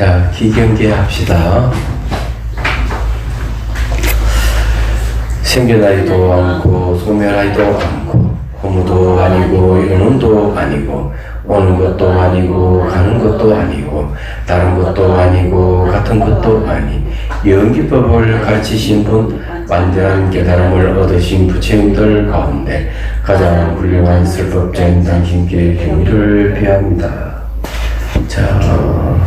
자, 기경계 합시다. 생겨나지도 않고 소멸하지도 않고 고무도 아니고 연운도 아니고 오는 것도 아니고 가는 것도 아니고 다른 것도 아니고 같은 것도 아니 연기법을 가르치신 분, 완전한 깨달음을 얻으신 부처님들 가운데 가장 훌륭한 설법자인 당신께 경의를 표합니다. 자,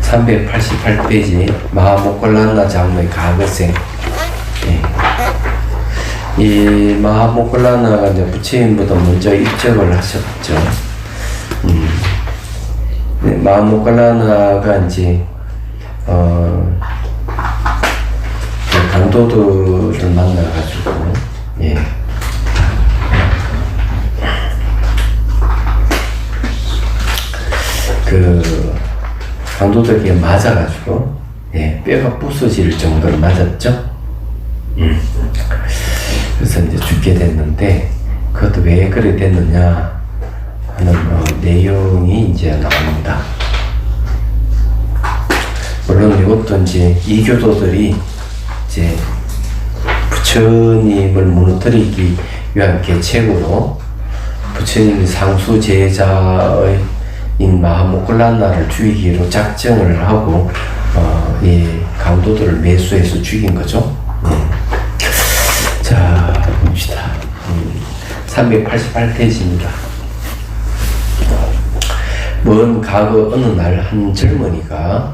388페이지 마하모콜란나 장로의 가거생. 이 마하모콜란나가 이제 부처님보다 먼저 입적을 하셨죠. 마하모콜란나가 이제 강도들을 만나가지고 그 강도들에게 맞아가지고 뼈가 부서질 정도로 맞았죠. 그래서 이제 죽게 됐는데 그것도 왜 그래 됐느냐 하는 내용이 이제 나옵니다. 물론 이것도 이제 이교도들이 이제 부처님을 무너뜨리기 위한 계책으로 부처님이 상수 제자의 마하모콜란나를 죽이기로 작정을 하고 이 강도들을 매수해서 죽인 거죠. 자, 봅시다. 388페이지입니다. 먼 과거 어느 날 한 젊은이가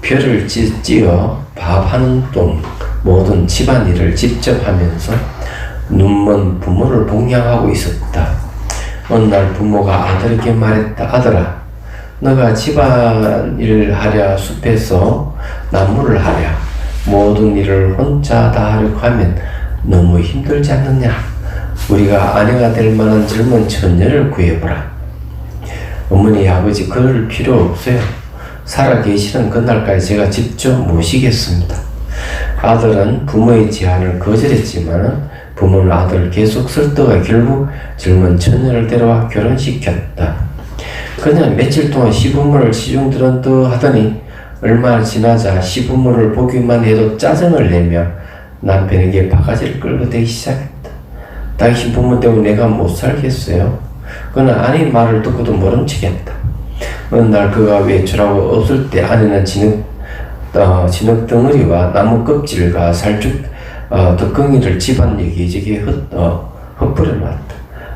벼를 찧어 밥하는 동 모든 집안일을 직접 하면서 눈먼 부모를 복양하고 있었다. 어느 날 부모가 아들에게 말했다. 아들아, 너가 집안일을 하랴 숲에서 나무를 하랴 모든 일을 혼자 다 하려고 하면 너무 힘들지 않느냐? 우리가 아내가 될 만한 젊은 처녀를 구해보라. 어머니, 아버지 그럴 필요 없어요. 살아 계시는 그날까지 제가 직접 모시겠습니다. 아들은 부모의 제안을 거절했지만 부모는 아들을 계속 설득해 결국 젊은 처녀를 데려와 결혼시켰다. 그냥 며칠 동안 시부모를 시중들은 하더니 얼마 지나자 시부모를 보기만 해도 짜증을 내며 남편에게 바가지를 끌고 대기 시작했다. 당신 부모 때문에 내가 못 살겠어요. 그는 아내 말을 듣고도 모른척했다. 어느 날 그가 외출하고 없을 때 아내는 진흙 덩어리와 나무 껍질과 살쭉 덕덩이를 집안 여기저기 흩뿌려 놨다.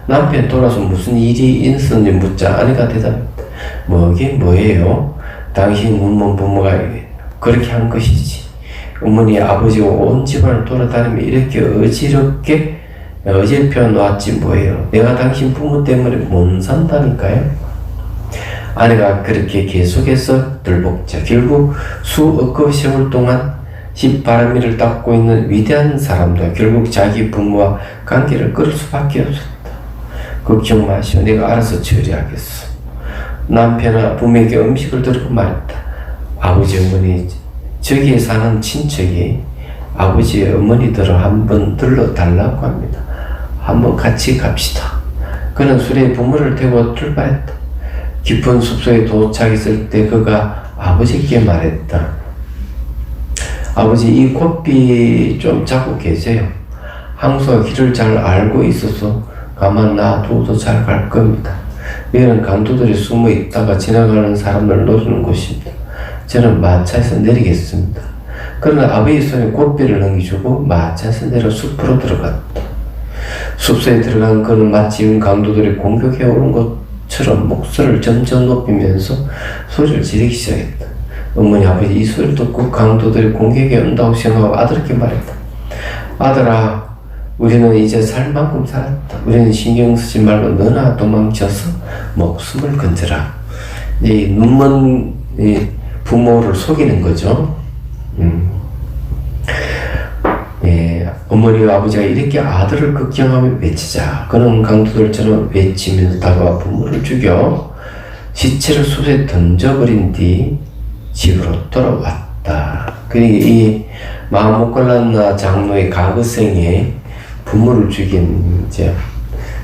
남편 돌아서 무슨 일이 있었는지 묻자 아내가 대답했다. 뭐긴 뭐예요? 당신 눈먼 부모가 그렇게 한 것이지. 어머니 아버지가 온 집안을 돌아다니며 이렇게 어질펴 놓았지 뭐예요. 내가 당신 부모 때문에 못 산다니까요. 아내가 그렇게 계속해서 들볶자 결국 수억급 세월 동안 흰바람이를 닦고 있는 위대한 사람도 결국 자기 부모와 관계를 끊을 수밖에 없었다. 걱정 마시오. 내가 알아서 처리하겠어. 남편아 부모에게 음식을 들고 말했다. 아버지 어머니 저기에 사는 친척이 아버지의 어머니들을 한번 들러달라고 합니다. 한번 같이 갑시다. 그는 수레에 부모를 태워 출발했다. 깊은 숲속에 도착했을 때 그가 아버지께 말했다. 아버지 이 고삐 좀 잡고 계세요. 항소가 길을 잘 알고 있어서 가만 놔둬도 잘 갈 겁니다. 여기는 강도들이 숨어 있다가 지나가는 사람을 노리는 곳입니다. 저는 마차에서 내리겠습니다. 그러나 아버지 손에 고삐를 넘겨주고 마차에서 내려 숲으로 들어갔다. 숲속에 들어간 그는 마침 강도들이 공격해 오는 것처럼 목소리를 점점 높이면서 소리를 지르기 시작했다. 어머니 아버지 이 소리를 듣고 강도들이 공격해 온다고 생각하고 아들에게 말했다. 아들아, 우리는 이제 살 만큼 살았다. 우리는 신경 쓰지 말고 너나 도망쳐서 목숨을 건져라. 이 눈먼 부모를 속이는 거죠. 어머니와 아버지가 이렇게 아들을 걱정하며 외치자 그는 강도들처럼 외치면서 다가와 부모를 죽여 시체를 숲에 던져버린 뒤 집으로 돌아왔다. 그러니까 이 마하모콜란나 장로의 가거생에 부모를 죽인 이제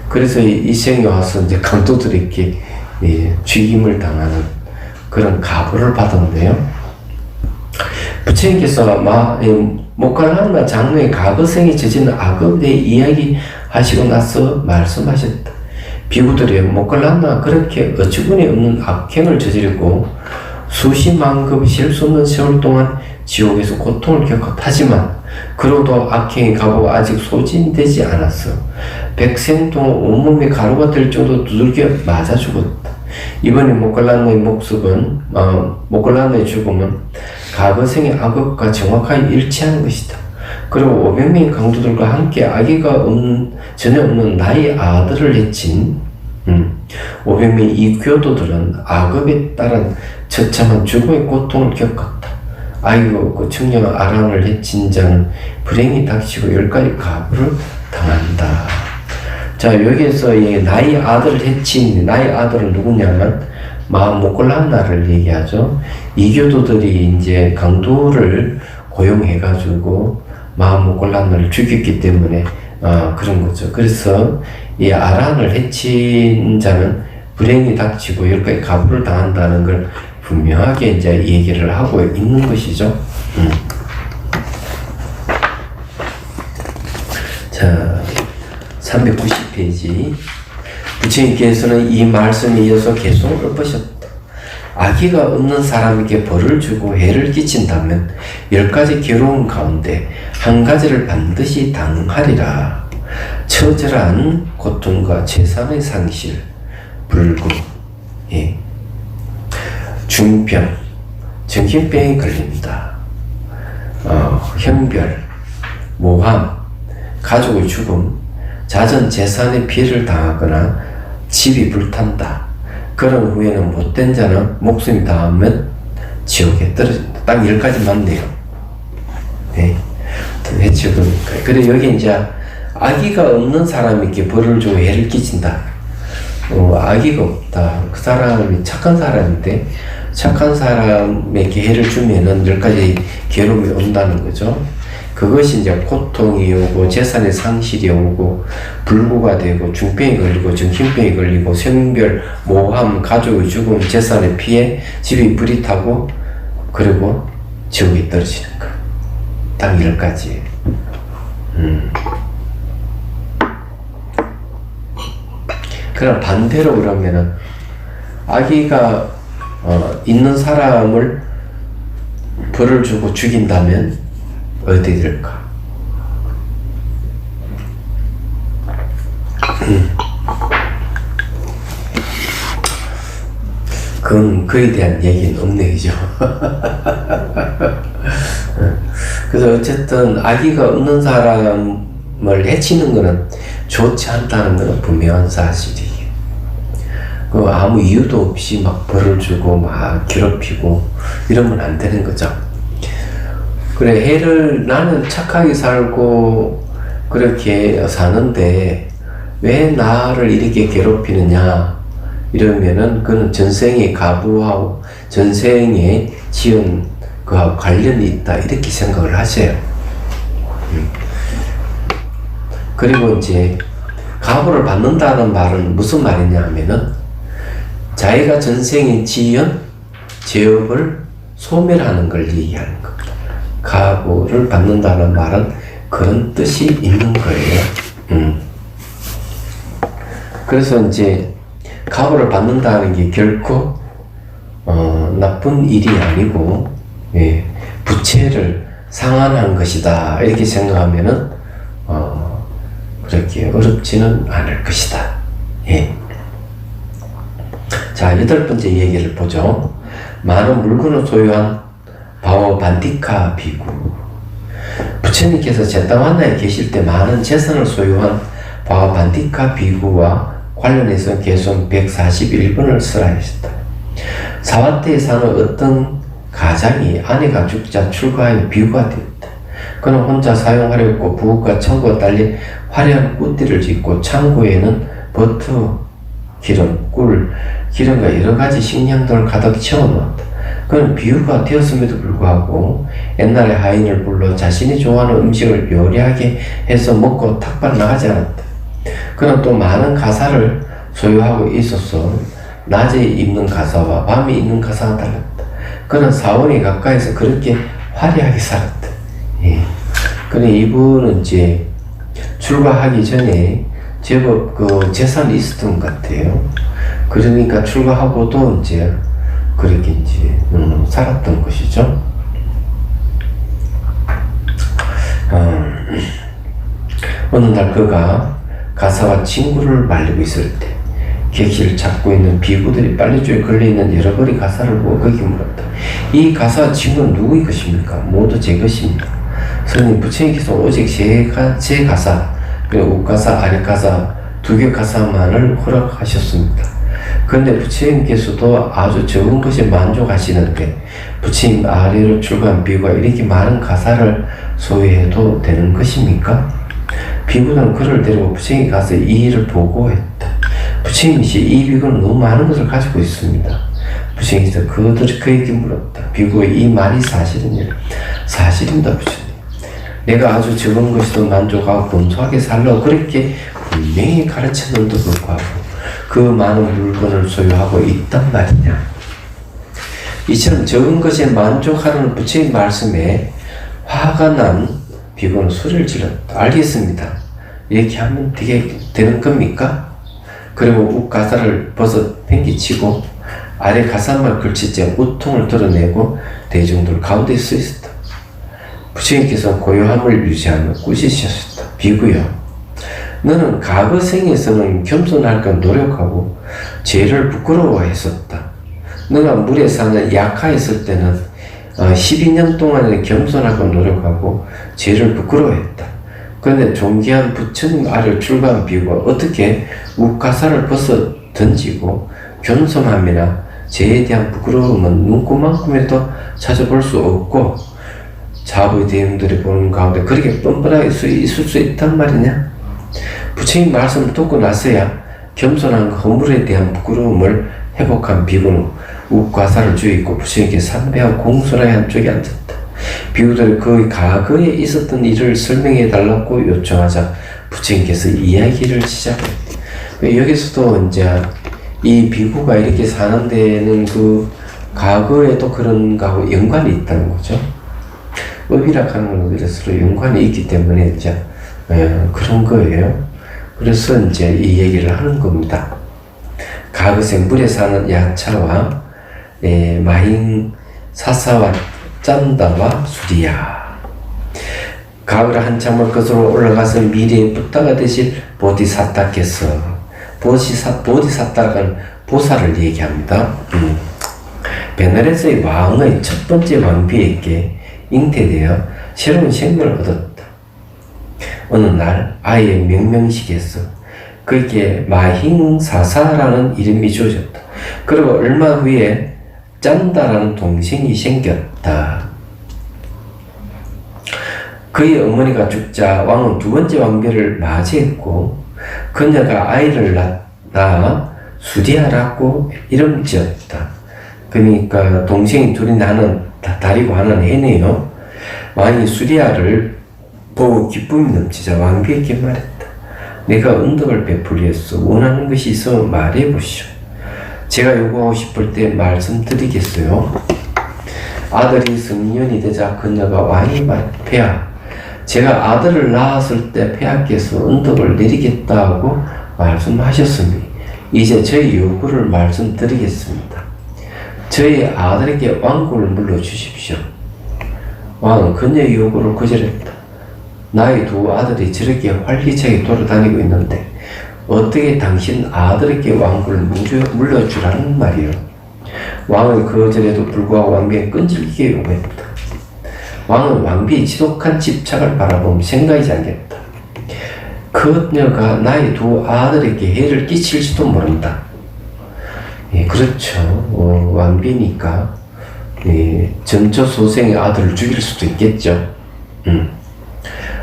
그래서 이 생에 와서 이제 강도들에게 죽임을 당하는 그런 가부를 받았네요. 부처님께서 목갈란나 장로의 과거생이 저지른 악업에 대해 이야기하시고 나서 말씀하셨다. 비구들이 목갈란나 그렇게 어처구니 없는 악행을 저지르고 수십만 급이 셀 수 없는 세월 동안 지옥에서 고통을 겪었다. 하지만 그로도 악행의 가부가 아직 소진되지 않았어. 백생 동안 온몸이 가루가 될 정도 두들겨 맞아 죽었다. 이번에 목갈란나의 목갈란나의 죽음은 과거생의 악업과 정확하게 일치하는 것이다. 그리고 500명의 강도들과 함께 아기가 전혀 없는 나의 아들을 해친 500명의 이 교도들은 악업에 따른 처참한 죽음의 고통을 겪었다. 아이가 없고 청년 아랑을 해친 자는 불행이 닥치고 10가지 가부를 당한다. 자, 여기에서 나의 아들을 해친 나의 아들은 누구냐면 목갈란나를 얘기하죠. 이 교도들이 이제 강도를 고용해가지고 목갈란나를 죽였기 때문에 그런 거죠. 그래서 이 아란을 해친 자는 불행이 닥치고 10가지 가부를 당한다는 걸 분명하게 이제 얘기를 하고 있는 것이죠. 자, 390페이지. 부처님께서는 이 말씀에 이어서 계속 읊으셨다. 악의가 없는 사람에게 벌을 주고 해를 끼친다면 10가지 괴로움 가운데 한 가지를 반드시 당하리라. 처절한 고통과 재산의 상실, 불구, 중병, 정신병에 걸린다. 형별, 모함, 가족의 죽음, 자전 재산의 피해를 당하거나 집이 불탄다. 그런 후에는 못된 자는 목숨이 닿으면 지옥에 떨어진다. 딱 10가지 맞네요. 네. 해치우니까. 그래, 여기 이제 악의가 없는 사람에게 벌을 주고 해를 끼친다. 악의가 없다. 그 사람이 착한 사람인데, 착한 사람에게 해를 주면은 10가지 괴로움이 온다는 거죠. 그것이 이제 고통이 오고 재산의 상실이 오고 불구가 되고 중병이 걸리고 정신병이 걸리고 성별, 모함, 가족의 죽음, 재산의 피해, 집이 불이 타고 그리고 지옥에 떨어지는 거. 딱 10가지. 그럼 반대로 그러면은 악의가 있는 사람을 벌을 주고 죽인다면 어디 될까? 그건 그에 대한 얘기는 없네, 그죠? 그래서 어쨌든 악의가 없는 사람을 해치는 것은 좋지 않다는 것은 분명한 사실이에요. 아무 이유도 없이 막 벌을 주고 막 괴롭히고 이러면 안 되는 거죠. 그래, 나는 착하게 살고 그렇게 사는데 왜 나를 이렇게 괴롭히느냐 이러면은 그는 전생의 가부하고 전생에 지은 그하고 관련이 있다 이렇게 생각을 하세요. 그리고 이제 가부를 받는다는 말은 무슨 말이냐 하면은 자기가 전생에 지은 죄업을 소멸하는 걸 얘기하는 겁니다. 가부를 받는다는 말은 그런 뜻이 있는 거예요. 그래서 이제 가부를 받는다는 게 결코 나쁜 일이 아니고 부채를 상환한 것이다 이렇게 생각하면은 그렇게 어렵지는 않을 것이다. 자, 8번째 얘기를 보죠. 많은 물건을 소유한 바오반디카 비구. 부처님께서 제타완나에 계실 때 많은 재산을 소유한 바오반디카 비구와 관련해서 개송 141번을 설하였다. 사와테에 사는 어떤 가장이 아내가 죽자 출가하여 비구가 되었다. 그는 혼자 사용하려고 부엌과 창고가 달린 화려한 꿀띠를 짓고 창고에는 버터, 기름, 꿀, 기름과 여러가지 식량들을 가득 채워놓았다. 그는 비유가 되었음에도 불구하고 옛날에 하인을 불러 자신이 좋아하는 음식을 요리하게 해서 먹고 탁발 나가지 않았다. 그는 또 많은 가사를 소유하고 있어서 낮에 입는 가사와 밤에 입는 가사가 달랐다. 그는 사원이 가까이서 그렇게 화려하게 살았다. 예. 그래 이분은 이제 출가하기 전에 제법 그 재산이 있었던 것 같아요. 그러니까 출가하고도 이제 그렇게 이제 살았던 것이죠. 어느 날 그가 가사와 친구를 말리고 있을 때 객실을 찾고 있는 비구들이 빨래줄에 걸려있는 여러 벌의 가사를 보고 그에게 물었다. 이 가사와 친구는 누구의 것입니까? 모두 제 것입니다. 스님, 부처님께서 오직 제 가사, 그리고 윗가사, 아랫가사, 두 개 가사만을 허락하셨습니다. 그런데 부처님께서도 아주 적은 것에 만족하시는데 부처님 아래로 출가한 비구가 이렇게 많은 가사를 소유해도 되는 것입니까? 비구는 그를 데리고 부처님이 가서 이 일을 보고했다. 부처님이 이 비구는 너무 많은 것을 가지고 있습니다. 부처님께서 그에게 물었다. 비구의 이 말이 사실이냐? 사실입니다, 부처님. 내가 아주 적은 것에도 만족하고 검소하게 살라고 그렇게 분명히 가르쳤는데도 불구하고 그 많은 물건을 소유하고 있단 말이냐. 이처럼 적은 것에 만족하는 부처님 말씀에 화가 난 비구는 소리를 질렀다. 알겠습니다. 이렇게 하면 되는 겁니까? 그리고 윗가사를 벗어 팽개치고 아래 가사만 걸치자 우통을 드러내고 대중들 가운데 서 있었다. 부처님께서 고요함을 유지하며 꾸짖으셨다. 비구여, 너는 과거 생에서는 겸손할까 노력하고 죄를 부끄러워했었다. 너가 물에 사는 약하였을 때는 12년 동안에 겸손하고 노력하고 죄를 부끄러워했다. 그런데 존귀한 부처님 아래로 출가한 비구가 어떻게 윗가사를 벗어 던지고 겸손함이나 죄에 대한 부끄러움은 눈꼽만큼에도 찾아볼 수 없고 자부의 대중들이 보는 가운데 그렇게 뻔뻔하게 있을 수 있단 말이냐? 부처님 말씀을 듣고 나서야 겸손한 허물에 대한 부끄러움을 회복한 비구는 윗가사를 주의고 부처님께 삼배하고 공손하게 한쪽에 앉았다. 비구들이 그 과거에 있었던 일을 설명해 달라고 요청하자 부처님께서 이야기를 시작했다. 여기서도 이제 이 비구가 이렇게 사는 데는 그 과거에도 그런 거하고 연관이 있다는 거죠. 업이라 하는 것들이 서로 연관이 있기 때문에 이제 그런 거예요. 그래서 이제 이 얘기를 하는 겁니다. 과거생 물에 사는 야차와 마힌 사사와 짠다와 수리야. 가을 한참을 거슬러 올라가서 미래에 부다가 되실 보디사타께서 보디사타는 보살을 얘기합니다. 베나레스의 왕의 첫 번째 왕비에게 잉태되어 새로운 생명을 얻었다. 어느 날 아이의 명명식에서 그에게 마힝사사라는 이름이 주어졌다. 그리고 얼마 후에 짠다라는 동생이 생겼다. 그의 어머니가 죽자 왕은 두 번째 왕비를 맞이했고 그녀가 아이를 낳아 수리아라고 이름 지었다. 그러니까 동생이 둘이 다리고 하는 해네요. 왕이 수리아를 보고 기쁨이 넘치자 왕비에게 말했다. 내가 은덕을 베풀리했어. 원하는 것이 있으면 말해보시오. 제가 요구하고 싶을 때 말씀드리겠어요. 아들이 성년이 되자 그녀가 왕이 말했다. 폐하, 제가 아들을 낳았을 때 폐하께서 은덕을 내리겠다고 말씀하셨으니 이제 저희 요구를 말씀드리겠습니다. 저희 아들에게 왕국을 물려주십시오. 왕은 그녀의 요구를 거절했다. 나의 두 아들이 저렇게 활기차게 돌아다니고 있는데 어떻게 당신 아들에게 왕국을 물려주라는 말이요. 왕의 거절에도 불구하고 왕비에 끈질기게 요구했다. 왕은 왕비의 지독한 집착을 바라보며 생각하지 않겠다. 그녀가 나의 두 아들에게 해를 끼칠지도 모른다. 예, 그렇죠. 왕비니까 전처 소생의 아들을 죽일 수도 있겠죠.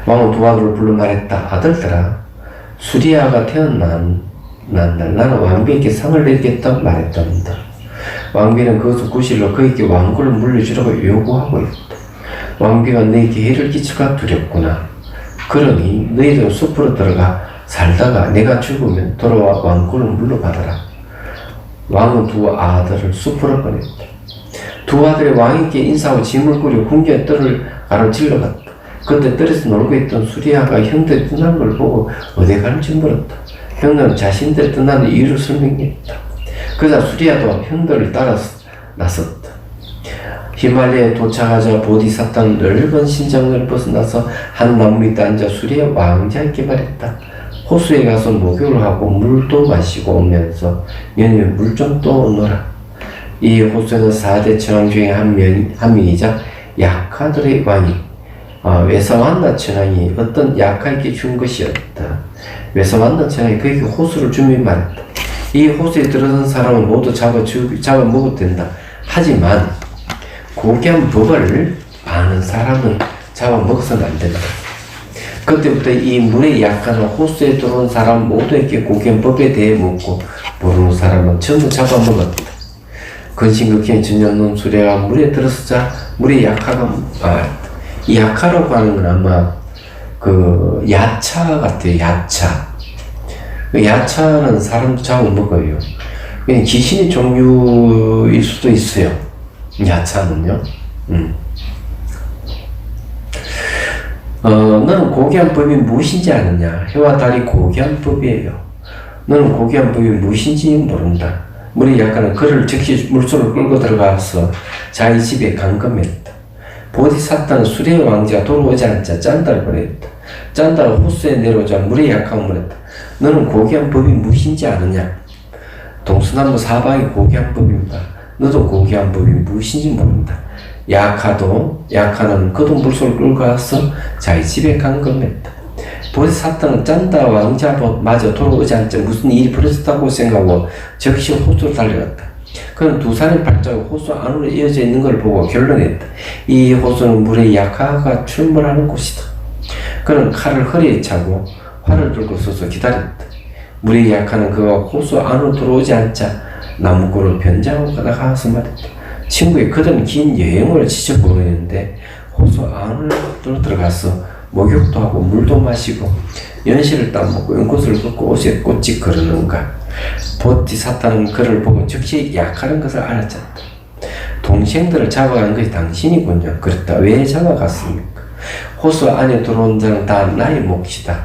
왕은 두 아들을 불러 말했다. 아들들아, 수리아가 태어난 날 나는 왕비에게 상을 내리겠다고 말했답니다. 왕비는 그것을 구실로 그에게 왕국을 물려주라고 요구하고 있다. 왕비가 너에게 해를 끼칠까 두렵구나. 그러니 너희들은 숲으로 들어가 살다가 내가 죽으면 돌아와 왕국을 물려받아라. 왕은 두 아들을 숲으로 보냈다. 두 아들의 왕에게 인사하고 짐을 꾸려 궁전에 뜰을 가로질러 갔다. 그때 뜰에서 놀고 있던 수리아가 형들이 떠난 걸 보고 어디 가는지 물었다. 형들은 자신들이 떠나는 이유를 설명했다. 그러자 수리아도 형들을 따라서 나섰다. 히말라야에 도착하자 보디사타는 넓은 신장을 벗어나서 한 나무 밑에 앉아 수리아 왕자에게 말했다. 호수에 가서 목욕을 하고 물도 마시고 오면서 연휴에 물 좀 떠오너라. 이 호수는 4대 천왕 중에 한 명이자 야카들의 왕이 외사완나 천왕이 어떤 야카에게 준 것이었다. 외사완나 천왕이 그에게 호수를 주며 말했다. 이 호수에 들어선 사람은 모두 잡아먹어도 된다. 하지만 고귀한 법을 아는 사람은 잡아먹어서는 안 된다. 그때부터 이 물에 약한 호수에 들어온 사람 모두에게 고귀한 법에 대해 묻고 모르는 사람은 전부 잡아먹었다. 근심극행 전년놈 수레가 물에 들어서자 물에 약하가 이 약하라고 하는 건 아마 그 야차 같아요. 야차. 야차는 사람도 잡아먹어요. 그냥 귀신의 종류일 수도 있어요. 야차는요. 너는 고귀한 법이 무엇인지 아느냐? 해와 달이 고귀한 법이에요. 너는 고귀한 법이 무엇인지 모른다. 물이 약간은 그를 즉시 물속으로 끌고 들어가서 자기 집에 감금했다. 보디사타는 수레의 왕자가 돌아오지 않자 짠다를 보냈다. 짠다가 호수에 내려오자 물에 약하고 물었다. 너는 고귀한 법이 무엇인지 아느냐? 동서남북 사방이 고귀한 법입니다. 너도 고귀한 법이 무엇인지 모른다. 야카는 그도 물속을 끌고 가서 자기 집에 감금했다. 보디사타는 짠다 왕자마저 돌아오지 않자 무슨 일이 벌어졌다고 생각하고 즉시 호수로 달려갔다. 그는 두 사람의 발자국 호수 안으로 이어져 있는 걸 보고 결론했다. 이 호수는 물에 야카가 출몰하는 곳이다. 그는 칼을 허리에 차고 활을 들고 서서 기다렸다. 물에 야카는 그가 호수 안으로 들어오지 않자 나무꾼을 변장하고 가다가서 말했다. 친구의 그들은 긴 여행을 지쳐 보이는데 호수 안으로 들어가서 목욕도 하고 물도 마시고 연실을 따먹고 연꽃을 걷고 옷에 꽃이 거르는가. 보디사타는 그를 보고 즉시 약하는 것을 알아챘다. 동생들을 잡아간 것이 당신이군요. 그렇다. 왜 잡아갔습니까? 호수 안에 들어온 자는 다 나의 몫이다.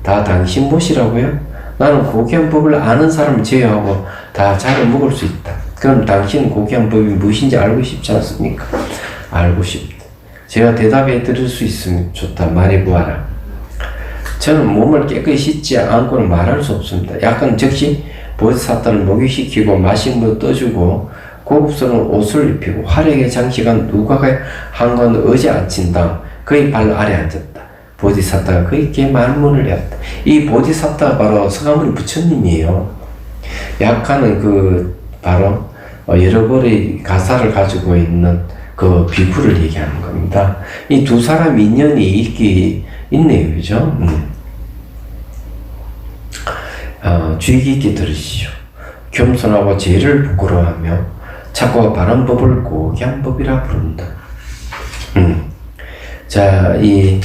다 당신 몫이라고요? 나는 고귀한 법을 아는 사람을 제외하고 다 잡아먹을 수 있다. 그럼 당신은 고귀한 법이 무엇인지 알고 싶지 않습니까? 알고 싶다. 제가 대답해 드릴 수 있으면 좋다. 말해보아라. 저는 몸을 깨끗이 씻지 않고는 말할 수 없습니다. 약간 즉시 보디사타를 목욕시키고 맛있는 물 떠주고 고급스러운 옷을 입히고 화려하게 장식한 누가가 한 건 의자에 앉힌 다음 그의 발 아래 앉았다. 보디사타가 그에게 말문을 내었다. 이 보디사타가 바로 성하모니 부처님이에요. 약간은 바로 여러 벌의 가사를 가지고 있는 그 비구를 얘기하는 겁니다. 이 두 사람 인연이 있네요. 그죠? 주의 깊게 들으시오. 겸손하고 죄를 부끄러워하며 착고와 바른 법을 고귀한 법이라 부른다. 자, 이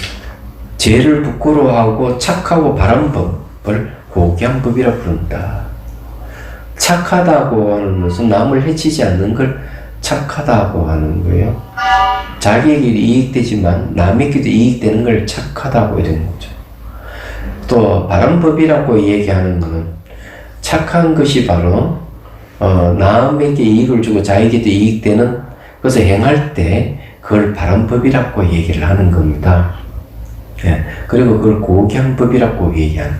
죄를 부끄러워하고 착하고 바른 법을 고귀한 법이라 부른다. 착하다고 하는 것은 남을 해치지 않는 걸 착하다고 하는 거예요. 자기에게 이익되지만 남에게도 이익되는 걸 착하다고 이러는 거죠. 또 바른 법이라고 얘기하는 것은 착한 것이 바로 남에게 이익을 주고 자기에게도 이익되는 것을 행할 때 그걸 바른 법이라고 얘기를 하는 겁니다. 예. 그리고 그걸 고귀한 법이라고 얘기하는.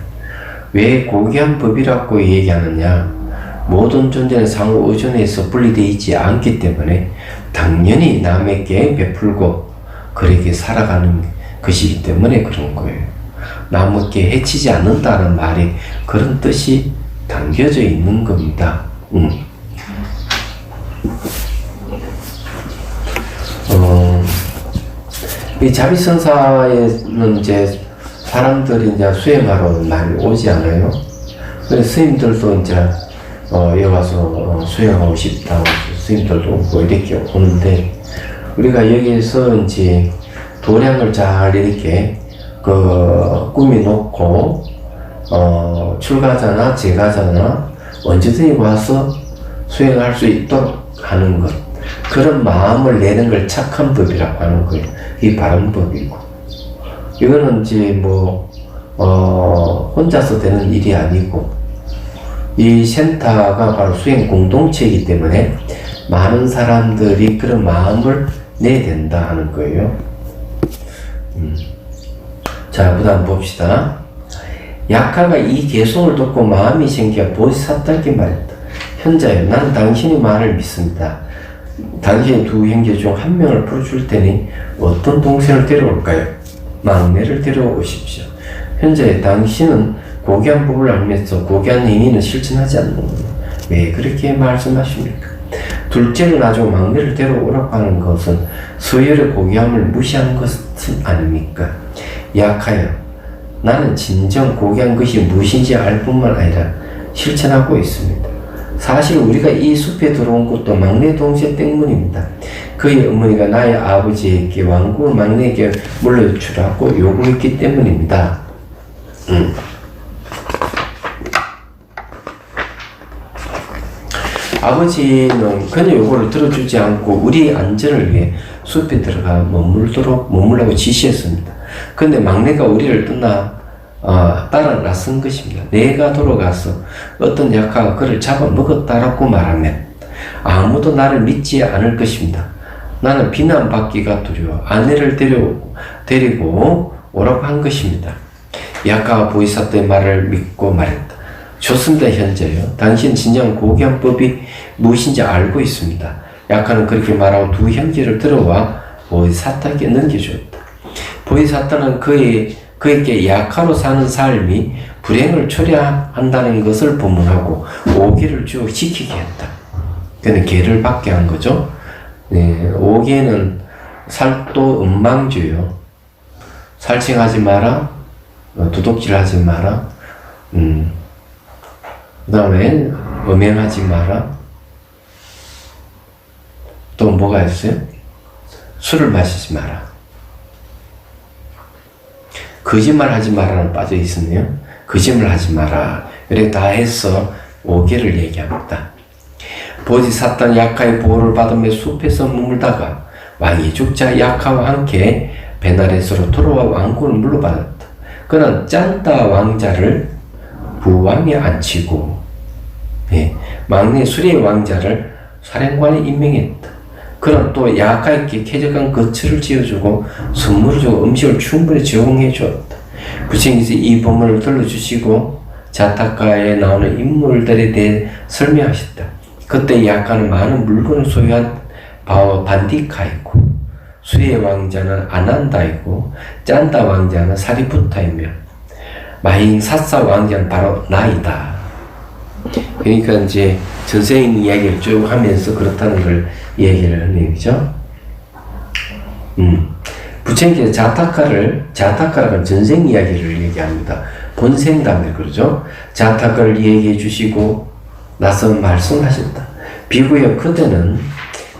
왜 고귀한 법이라고 얘기하느냐? 모든 존재는 상호 의존에서 분리되어 있지 않기 때문에 당연히 남에게 베풀고 그에게 살아가는 것이기 때문에 그런 거예요. 남에게 해치지 않는다는 말이 그런 뜻이 담겨져 있는 겁니다. 이 자비선사에는 이제 사람들이 이제 수행하러 많이 오지 않아요? 그래서 스님들도 이제 여기 와서 수행하고 싶다고 스님들도 오고 이렇게 오는데 우리가 여기에서 이제 도량을 잘 이렇게 꾸미 놓고 출가자나 제가자나 언제든지 와서 수행할 수 있도록 하는 것, 그런 마음을 내는 걸 착한 법이라고 하는 거예요. 이 바른 법이고, 이거는 이제 혼자서 되는 일이 아니고, 이 센터가 바로 수행 공동체이기 때문에 많은 사람들이 그런 마음을 내야 된다 하는 거예요. 자, 그 다음 봅시다. 약화가 이 개성을 듣고 마음이 생겨 보시사답게 말했다. 현자여, 난 당신의 말을 믿습니다. 당신이 두 형제 중 한 명을 풀어줄 테니 어떤 동생을 데려올까요? 막내를 데려오십시오. 현자여, 당신은 고귀한 법을 알면서 고귀한 행위는 실천하지 않는구나. 왜 그렇게 말씀하십니까? 둘째를 놔주고 막내를 데려오라고 하는 것은 서열의 고귀함을 무시한 것은 아닙니까? 약하여, 나는 진정 고귀한 것이 무엇인지 알 뿐만 아니라 실천하고 있습니다. 사실 우리가 이 숲에 들어온 것도 막내 동생 때문입니다. 그의 어머니가 나의 아버지에게 왕국을 막내에게 물려주라고 요구했기 때문입니다. 아버지는 그녀 요구를 들어주지 않고 우리 안전을 위해 숲에 들어가 머물라고 지시했습니다. 그런데 막내가 우리를 따라 나선 것입니다. 내가 돌아가서 어떤 약화가 그를 잡아먹었다라고 말하면 아무도 나를 믿지 않을 것입니다. 나는 비난받기가 두려워 아내를 데리고 오라고 한 것입니다. 약화가 보이사토의 말을 믿고 말했다. 좋습니다, 현자여. 당신 진정 고귀한 법이 무엇인지 알고 있습니다. 약화는 그렇게 말하고 두 형제를 들어와 보이사토에게 넘겨주었다. 보이사토는 그에게 약화로 사는 삶이 불행을 초래한다는 것을 본문하고 오개를 쭉 지키게 했다. 그는 개를 받게 한 거죠. 네, 오개는 살도 음망주요. 살칭하지 마라, 도둑질하지 마라, 그 다음에 음행하지 마라. 또 뭐가 있어요? 술을 마시지 마라. 거짓말 하지 마라는 빠져 있었네요. 거짓말 하지 마라. 이렇게 다 해서 5개를 얘기합니다. 보디사토는 약화의 보호를 받으며 숲에서 머물다가 왕이 죽자 약화와 함께 베나레스로 돌아와 왕국을 물려받았다. 그는 짠다 왕자를 부왕에 앉히고 막내 수레 왕자를 사령관에 임명했다. 그는 또 약화에게 쾌적한 거처를 지어주고 선물을 주고 음식을 충분히 제공해 주었다. 부처님께서 이 법문을 들려주시고 자타카에 나오는 인물들에 대해 설명하셨다. 그때 약화는 많은 물건을 소유한 반디카이고 수레 왕자는 아난다이고 짠다 왕자는 사리푸타이며 마잉 사사 왕자는 바로 나이다. 그러니까 이제 전생 이야기를 쭉 하면서 그렇다는 걸 얘기를 하는 얘기죠. 부처님께서 자타카라는 전생 이야기를 얘기합니다. 본생담을 그러죠. 자타카를 얘기해 주시고 나서 말씀하셨다. 비구여, 그대는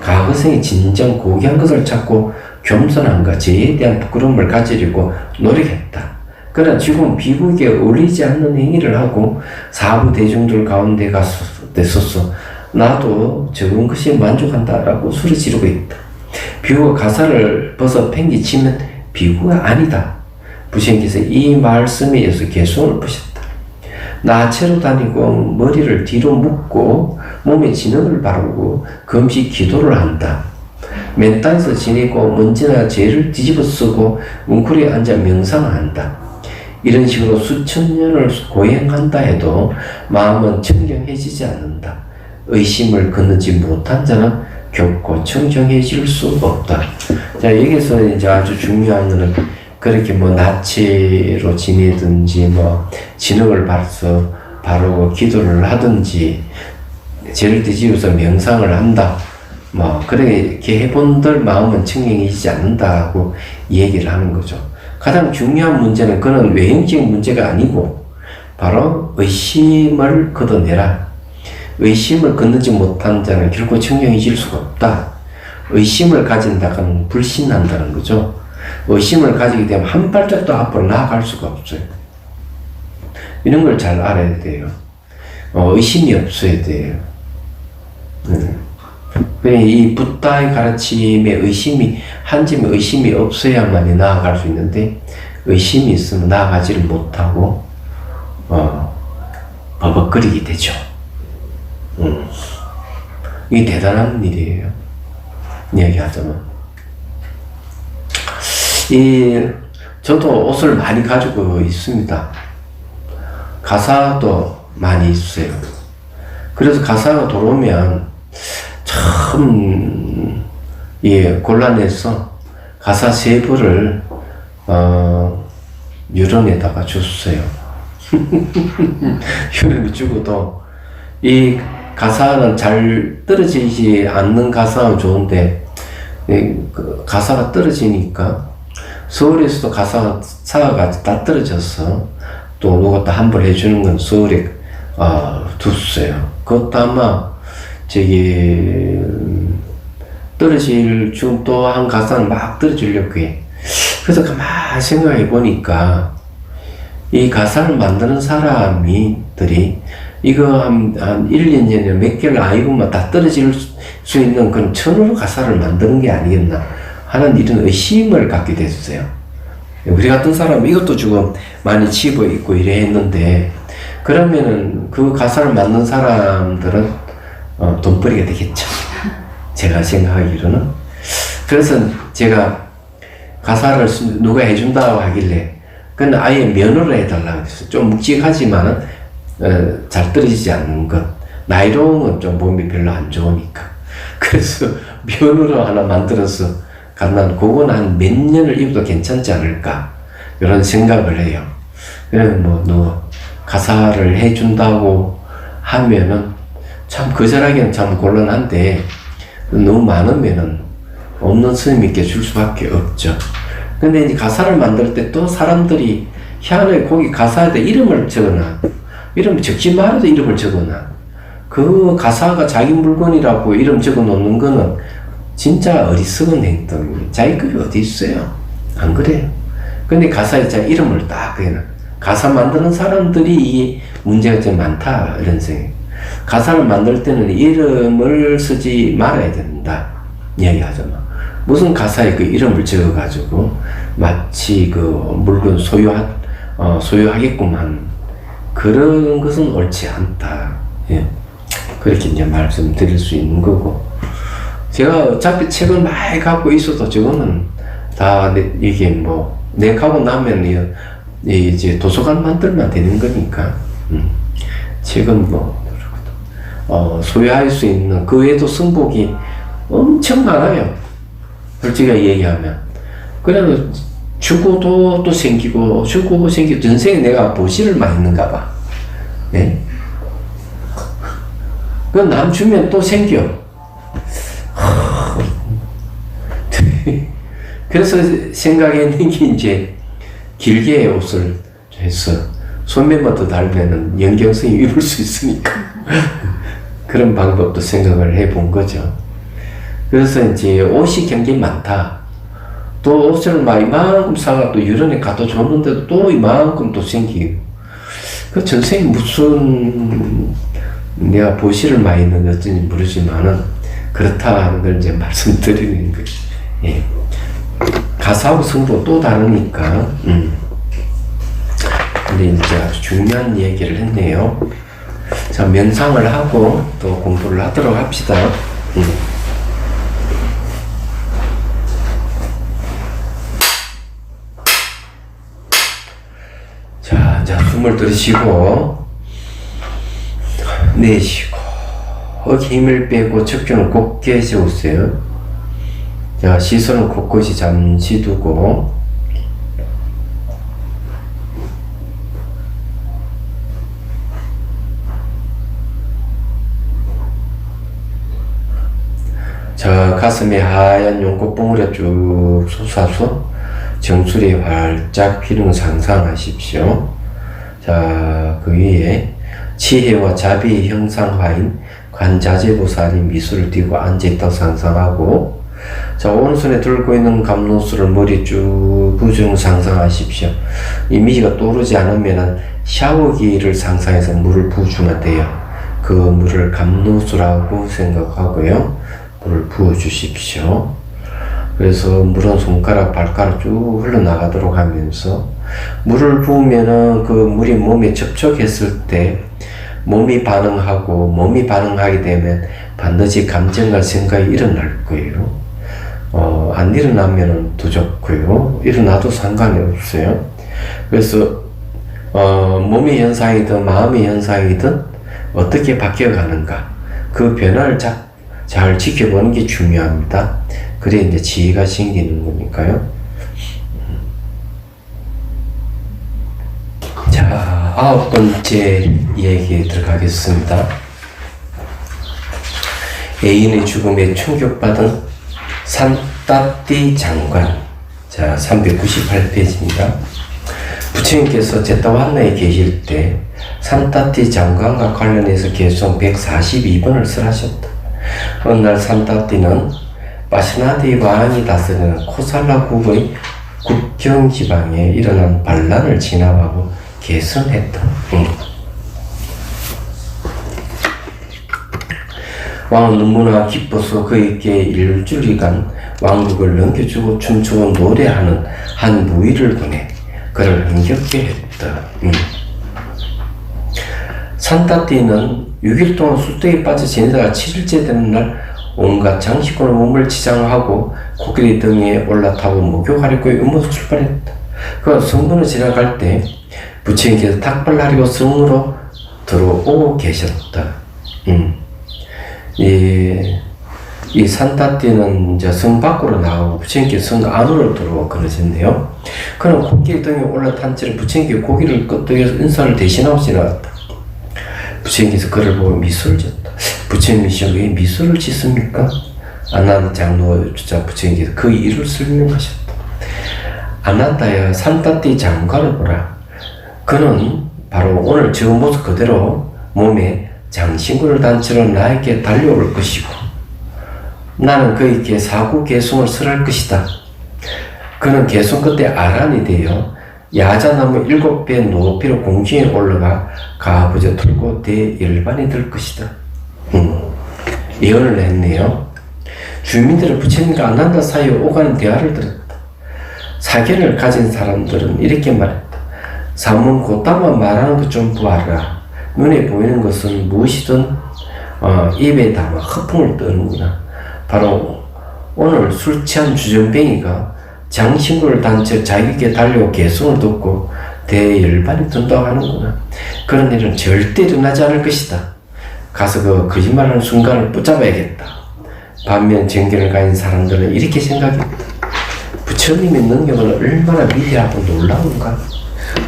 과거생이 진정 고귀한 것을 찾고 겸손함과 죄에 대한 부끄러움을 가지려고 노력했다. 그러나 지금 비구에게 어울리지 않는 행위를 하고 사부 대중들 가운데 갔었어. 나도 적은 것이 만족한다라고 소리 지르고 있다. 비구가 가사를 벗어 팽개치면 비구가 아니다. 부처님께서 이 말씀에 의해서 개성을 푸셨다. 나체로 다니고 머리를 뒤로 묶고 몸에 진흙을 바르고 금식 기도를 한다. 맨 땅에서 지내고 먼지나 죄를 뒤집어 쓰고 웅크리에 앉아 명상을 한다. 이런 식으로 수천 년을 고행한다 해도 마음은 청정해지지 않는다. 의심을 끊지 못한 자는 결코 청정해질 수 없다. 자, 여기서 이제 아주 중요한 거는 그렇게 나치로 지내든지 진흙을 바르고 기도를 하든지 죄를 뒤집어서 명상을 한다. 그렇게 해본들 마음은 청정해지지 않는다고 얘기를 하는 거죠. 가장 중요한 문제는 그는 외형적인 문제가 아니고 바로 의심을 걷어내라. 의심을 걷는지 못한 자는 결코 청정해질 수가 없다. 의심을 가진다는 불신한다는 거죠. 의심을 가지게 되면 한 발짝도 앞으로 나아갈 수가 없어요. 이런 걸 잘 알아야 돼요. 의심이 없어야 돼요. 이 붓다의 가르침에 의심이, 한 점의 의심이 없어야만이 나아갈 수 있는데, 의심이 있으면 나아가지를 못하고, 버벅거리게 되죠. 이게 대단한 일이에요. 이야기하자면. 저도 옷을 많이 가지고 있습니다. 가사도 많이 있어요. 그래서 가사가 들어오면 참, 곤란해서 가사 세부를, 유령에다가 줬어요. 유령이 주고도, 이 가사는 잘 떨어지지 않는 가사는 좋은데, 가사가 떨어지니까, 서울에서도 사가가 다 떨어져서, 또 누가 또 환불 해주는 건 서울에, 뒀어요. 그것도 아마, 떨어질 중 또 한 가사는 막 떨어지려고 해. 그래서 가만히 생각해 보니까, 이 가사를 만드는 사람들이, 이거 한 1, 2년에 몇 개를 아이고만 다 떨어질 수 있는 그런 천으로 가사를 만드는 게 아니겠나 하는 이런 의심을 갖게 됐어요. 우리 같은 사람은 이것도 지금 많이 치고 있고 이래 했는데, 그러면은 그 가사를 만든 사람들은 돈벌이가 되겠죠. 제가 생각하기로는. 그래서 제가 가사를 누가 해준다고 하길래, 그건 아예 면허를 해달라고 했어요. 좀 묵직하지만은, 잘 떨어지지 않는 것. 나이롱은 좀 몸이 별로 안 좋으니까. 그래서 면허를 하나 만들어서, 난 그건 한 몇 년을 입어도 괜찮지 않을까. 이런 생각을 해요. 그래서 가사를 해준다고 하면은, 참 거절하기는 참 곤란한데, 너무 많으면은 없는 스님께 줄 수밖에 없죠. 근데 이제 가사를 만들 때 또 사람들이 희한하게 거기 가사에다 이름을 적어놔. 이름 적지 말아도 이름을 적어놔. 그 가사가 자기 물건이라고 이름 적어 놓는 거는 진짜 어리석은 행동이에요. 자기 급이 어디 있어요? 안 그래요? 근데 가사에 자기 이름을 딱 해놔. 가사 만드는 사람들이 이 문제가 좀 많다. 이런 생각. 가사를 만들 때는 이름을 쓰지 말아야 된다. 이야기하잖아. 무슨 가사에 그 이름을 적어가지고 마치 그 물건 소유하겠구만. 그런 것은 옳지 않다. 예. 그렇게 이제 말씀드릴 수 있는 거고. 제가 어차피 책을 많이 갖고 있어도 저거는 다 이게 내 가고 나면 이제 도서관 만들면 되는 거니까. 책은 소유할 수 있는 그 외에도 승복이 엄청 많아요. 솔직히 얘기하면. 그래도 주고도 또 생기고, 주고 생기고, 전생에 내가 보시를 많이 했는가 봐. 예? 그 남 주면 또 생겨. 그래서 생각했는 게 이제 길게 옷을 해서 손매부터 달면은 연경성이 입을 수 있으니까. 그런 방법도 생각을 해본 거죠. 그래서 이제 옷이 굉장히 많다. 또 옷을 막 이만큼 사가 또 유런에 갖다 줬는데도 또 이만큼 또 생기고. 그 전생에 무슨 내가 보시를 많이 했는지 어쩐지 모르지만은 그렇다 하는 걸 이제 말씀드리는 거예요. 예. 가사하고 성도 또 다르니까. 근데 이제 아주 중요한 얘기를 했네요. 자, 명상을 하고 또 공부를 하도록 합시다. 자, 숨을 들이쉬고 내쉬고 어깨 힘을 빼고 척추는 곧게 세우세요. 자, 시선은 곳곳이 잠시 두고 자, 가슴에 하얀 용꽃봉우리가 쭉 솟아서 정수리 활짝 피는 걸 상상하십시오. 자, 그 위에 치해와 자비의 형상화인 관자재보살이 미소를 띠고 앉아있다고 상상하고, 자, 오른손에 들고 있는 감로수를 머리 쭉 부주는 상상하십시오. 이 미시가 떠오르지 않으면 샤워기를 상상해서 물을 부주면 돼요. 그 물을 감로수라고 생각하고요. 물을 부어 주십시오. 그래서 물은 손가락, 발가락 쭉 흘러나가도록 하면서 물을 부으면은 그 물이 몸에 접촉했을 때 몸이 반응하게 되면 반드시 감정과 생각이 일어날 거예요. 안 일어나면은 더 좋고요. 일어나도 상관이 없어요. 그래서 몸의 현상이든 마음의 현상이든 어떻게 바뀌어가는가 그 변화를 잘 지켜보는 게 중요합니다. 그래 이제 지혜가 생기는 거니까요. 자, 9번째 얘기에 들어가겠습니다. 애인의 죽음에 충격받은 산따띠 장관. 자, 398페이지입니다. 부처님께서 제타완나에 계실 때 산따띠 장관과 관련해서 개송 142번을 쓰라셨다. 어느 날 산따띠는 파시나디 왕이 다스리는 코살라국의 국경 지방에 일어난 반란을 진압하고 개선했다. 왕은 너무나 기뻐서 그에게 일주일간 왕국을 넘겨주고 춤추고 노래하는 한 무의를 보내 그를 흥겹게 했다. 산따띠는 6일 동안 술독에 빠져 지내다가 7일째 되는 날 온갖 장식으로 몸을 치장하고 코끼리 등에 올라타고 목욕하려고 음모로 출발했다. 그 성문을 지나갈 때 부처님께서 탁발을 하리고 성으로 들어오고 계셨다. 이 산따띠는 이제 성 밖으로 나가고 부처님께서 성 안으로 들어오고 그러신데요. 그는 코끼리 등에 올라탄 채로 부처님께 고기를 끄덕여서 인사를 대신하고 지나갔다. 부처님께서 그를 보고 미소를 짓다. 부처님이시여 왜 미소를 짓습니까? 아난다 장로 주자 부처님께서 그 이유를 설명하셨다. 아난다야 산따띠 장관을 보라. 그는 바로 오늘 저 모습 그대로 몸에 장신구를 단 채로 나에게 달려올 것이고 나는 그에게 사구 개송을 설할 것이다. 그는 개송 끝에 아란이 되어 야자나무 7배 높이로 공중에 올라가 가부제 털고 대열반이 될 것이다. 예언을 했네요. 주민들은 부처님과 아난다 사이에 오가는 대화를 들었다. 사견을 가진 사람들은 이렇게 말했다. 사문 곧다만 말하는 것 좀 보아라. 눈에 보이는 것은 무엇이든 입에 담아 허풍을 떠는구나. 바로 오늘 술 취한 주정뱅이가 장신구를 단 채 자기에게 달려오 개송을 듣고 대열반이 든다고 하는구나. 그런 일은 절대 일어나지 않을 것이다. 가서 그 거짓말하는 순간을 붙잡아야겠다. 반면 정견을 가진 사람들은 이렇게 생각했다. 부처님의 능력은 얼마나 위대하고 놀라운가.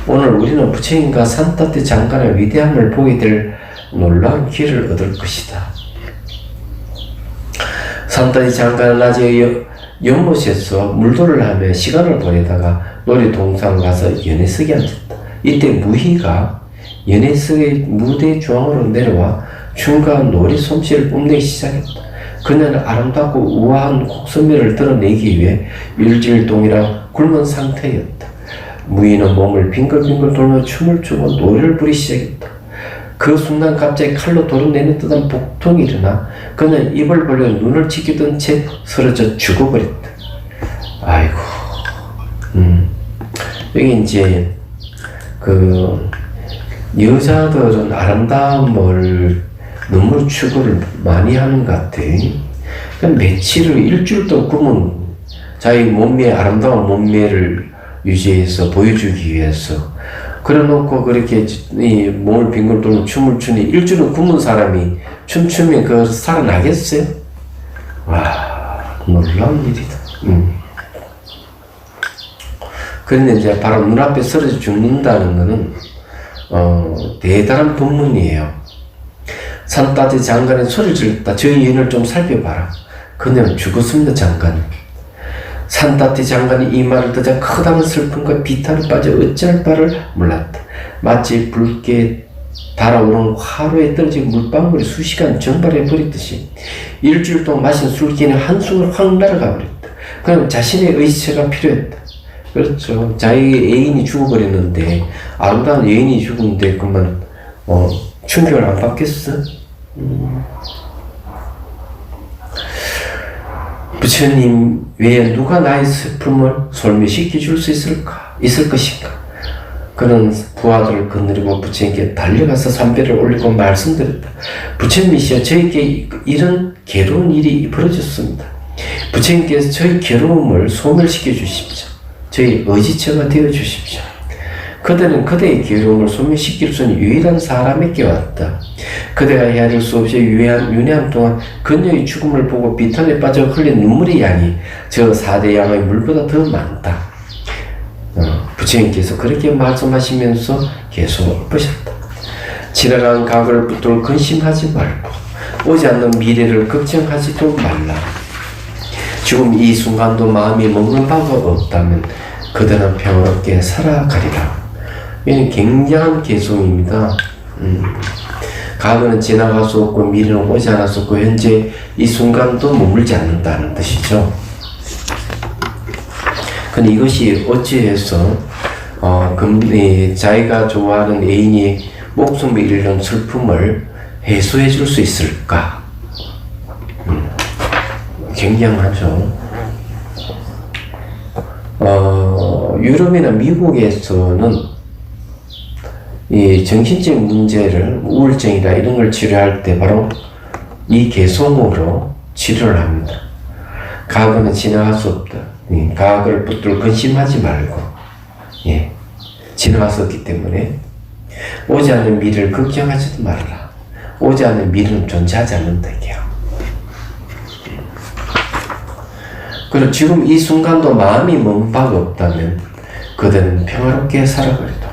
오늘 우리는 부처님과 산따띠 장관의 위대함을 보게 될 놀라운 기회를 얻을 것이다. 산따띠 장관은 낮에 연못에서 물도를 하며 시간을 보내다가 놀이동산 가서 연회석에 앉았다. 이때 무희가 연회석의 무대 중앙으로 내려와 춤과 놀이 솜씨를 뽐내기 시작했다. 그녀는 아름답고 우아한 곡선미를 드러내기 위해 일주일동이나 굶은 상태였다. 무희는 몸을 빙글빙글 돌며 춤을 추고 노래를 부르기 시작했다. 그 순간 갑자기 칼로 돌을 내는 듯한 복통이 일어나 그는 입을 벌려 눈을 지키던 채 쓰러져 죽어버렸다. 아이고, 여기 이제 그 여자들은 아름다움을 너무 추구를 많이 하는 것 같아. 며칠을 일주일 동안 굶은 자기 몸매의 아름다운 몸매를 유지해서 보여주기 위해서 그래 놓고 그렇게 이 몸을 빙글 돌면 춤을 추니 일주일은 굶은 사람이 춤추면 그걸 살아나겠어요? 와, 놀라운 일이다. 그런데 이제 바로 눈앞에 쓰러져 죽는다는 것은 대단한 법문이에요. 산따띠 장관의 소리를 질렀다. 저 여인을 좀 살펴봐라. 그녀는 죽었습니다, 장관. 산따띠 장관이 이 말을 듣자 커다란 슬픔과 비탄에 빠져 어찌할 바를 몰랐다. 마치 붉게 달아오르는 화로에 떨어진 물방울이 수시간 증발해 버리듯이 일주일 동안 마신 술기는 한숨을 확 날아가 버렸다. 그럼 자신의 의지체가 필요했다. 그렇죠. 자기의 애인이 죽어버렸는데 아름다운 여인이 죽었는데 그만 충격을 안 받겠어? 부처님 외에 누가 나의 슬픔을 솔매시켜 줄 수 있을 것인가? 그런 부하들을 거느리고 부처님께 달려가서 삼배를 올리고 말씀드렸다. 부처님이시여, 저에게 이런 괴로운 일이 벌어졌습니다. 부처님께서 저희 괴로움을 소멸시켜 주십시오. 저희 의지처가 되어 주십시오. 그대는 그대의 괴로움을 소멸시킬 수 있는 유일한 사람에게 왔다. 그대가 헤아릴 수 없이 윤회함 동안 그녀의 죽음을 보고 비탄에 빠져 흘린 눈물의 양이 저 4대 양의 물보다 더 많다. 부처님께서 그렇게 말씀하시면서 계속 읊으셨다. 지나간 과거를 붙들고 근심하지 말고 오지 않는 미래를 걱정하지도 말라. 지금 이 순간도 마음이 먹는 바가 없다면 그대는 평화롭게 살아가리라. 이는 굉장한 개송입니다. 과거는 지나갈 수 없고 미래는 오지 않았었고 현재 이 순간도 머물지 않는다는 뜻이죠. 근데 이것이 어찌해서 자기가 좋아하는 애인이 목숨을 잃는 슬픔을 해소해 줄 수 있을까? 굉장하죠. 유럽이나 미국에서는 이 정신적인 문제를, 우울증이나 이런 걸 치료할 때 바로 이 개송으로 치료를 합니다. 과거는 지나갈 수 없다. 과거를 붙들고 근심하지 말고, 지나갔었기 때문에 오지 않는 미래를 걱정하지도 말라. 오지 않는 미래는 존재하지 않는다. 그리고 지금 이 순간도 마음이 먼 바가 없다면 그대는 평화롭게 살아가리라.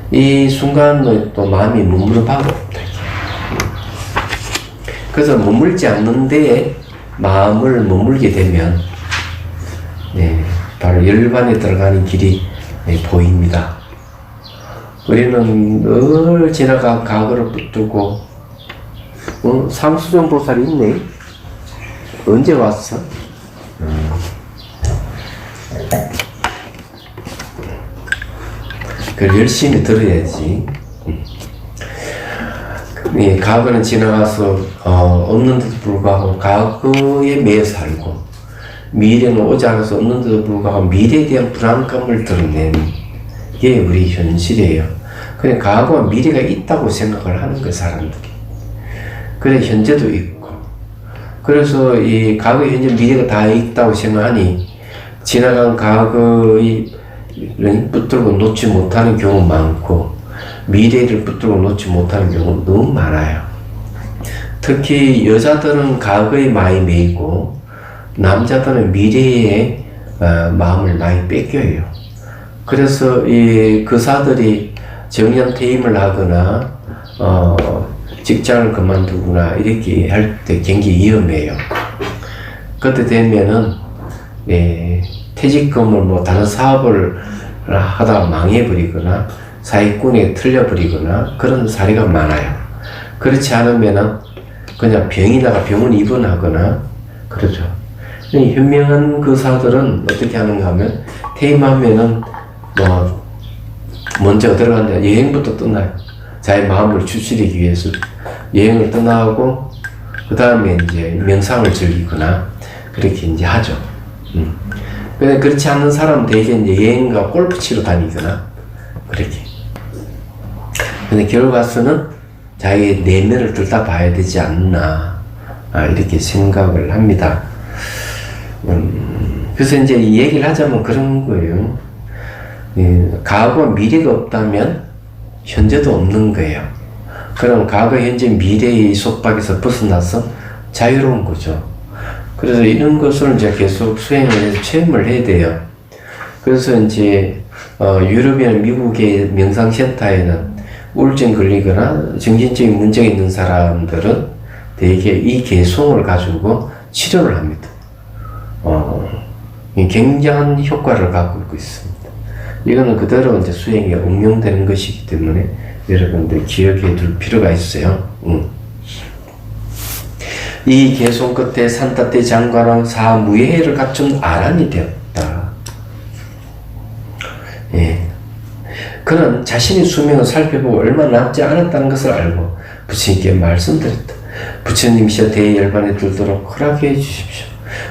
이 순간도 또 마음이 머무는 바가 없다. 그래서 머물지 않는 데에 마음을 머물게 되면 바로 열반에 들어가는 길이 보입니다. 우리는 늘 지나간 과거를 붙들고 상수정 보살이 있네. 언제 왔어? 그걸 열심히 들어야지. 과거는 지나가서 없는데도 불구하고 과거에 매여 살고, 미래는 오지 않아서 없는데도 불구하고 미래에 대한 불안감을 드러내는 게 우리 현실이에요. 그냥 과거와 미래가 있다고 생각을 하는 거예요, 사람들이. 그래 현재도 있고, 그래서 이 과거, 현재, 미래가 다 있다고 생각하니 지나간 과거의 붙들고 놓지 못하는 경우 많고 미래를 붙들고 놓지 못하는 경우 너무 많아요. 특히 여자들은 과거에 많이 매이고 남자들은 미래에 마음을 많이 뺏겨요. 그래서 이 거사들이 정년퇴임을 하거나 직장을 그만두거나 이렇게 할 때 굉장히 위험해요. 그때 되면은 퇴직금을 뭐 다른 사업을 하다가 망해버리거나 사기꾼에 틀려버리거나 그런 사례가 많아요. 그렇지 않으면은 그냥 병이 나가 병원 입원하거나 그러죠. 현명한 거사들은 어떻게 하는가 하면 퇴임하면은 뭐 먼저 들어간다 여행부터 떠나요. 자기 마음을 추스리기 위해서 여행을 떠나고 그 다음에 이제 명상을 즐기거나 그렇게 이제 하죠. 근데 그렇지 않는 사람은 대개 이제 여행과 골프 치러 다니거나 그렇게. 근데 결과서는 자기의 내면을 둘 다 봐야 되지 않나 이렇게 생각을 합니다. 그래서 이제 이 얘기를 하자면 그런 거예요. 과거와 미래가 없다면 현재도 없는 거예요. 그럼 과거, 현재, 미래의 속박에서 벗어나서 자유로운 거죠. 그래서 이런 것을 이제 계속 수행을 해서 체험을 해야 돼요. 그래서 이제 유럽이나 미국의 명상센터에는 우울증 걸리거나 정신적인 문제가 있는 사람들은 대개 이 개송을 가지고 치료를 합니다. 굉장한 효과를 갖고 있습니다. 이거는 그대로 이제 수행에 응용되는 것이기 때문에 여러분들 기억해 둘 필요가 있어요. 이 개송 끝에 산타떼 장관은 사무예를 갖춘 아란이 되었다. 그는 자신의 수명을 살펴보고 얼마 남지 않았다는 것을 알고 부처님께 말씀드렸다. 부처님이시여 대열반에 들도록 허락해 주십시오.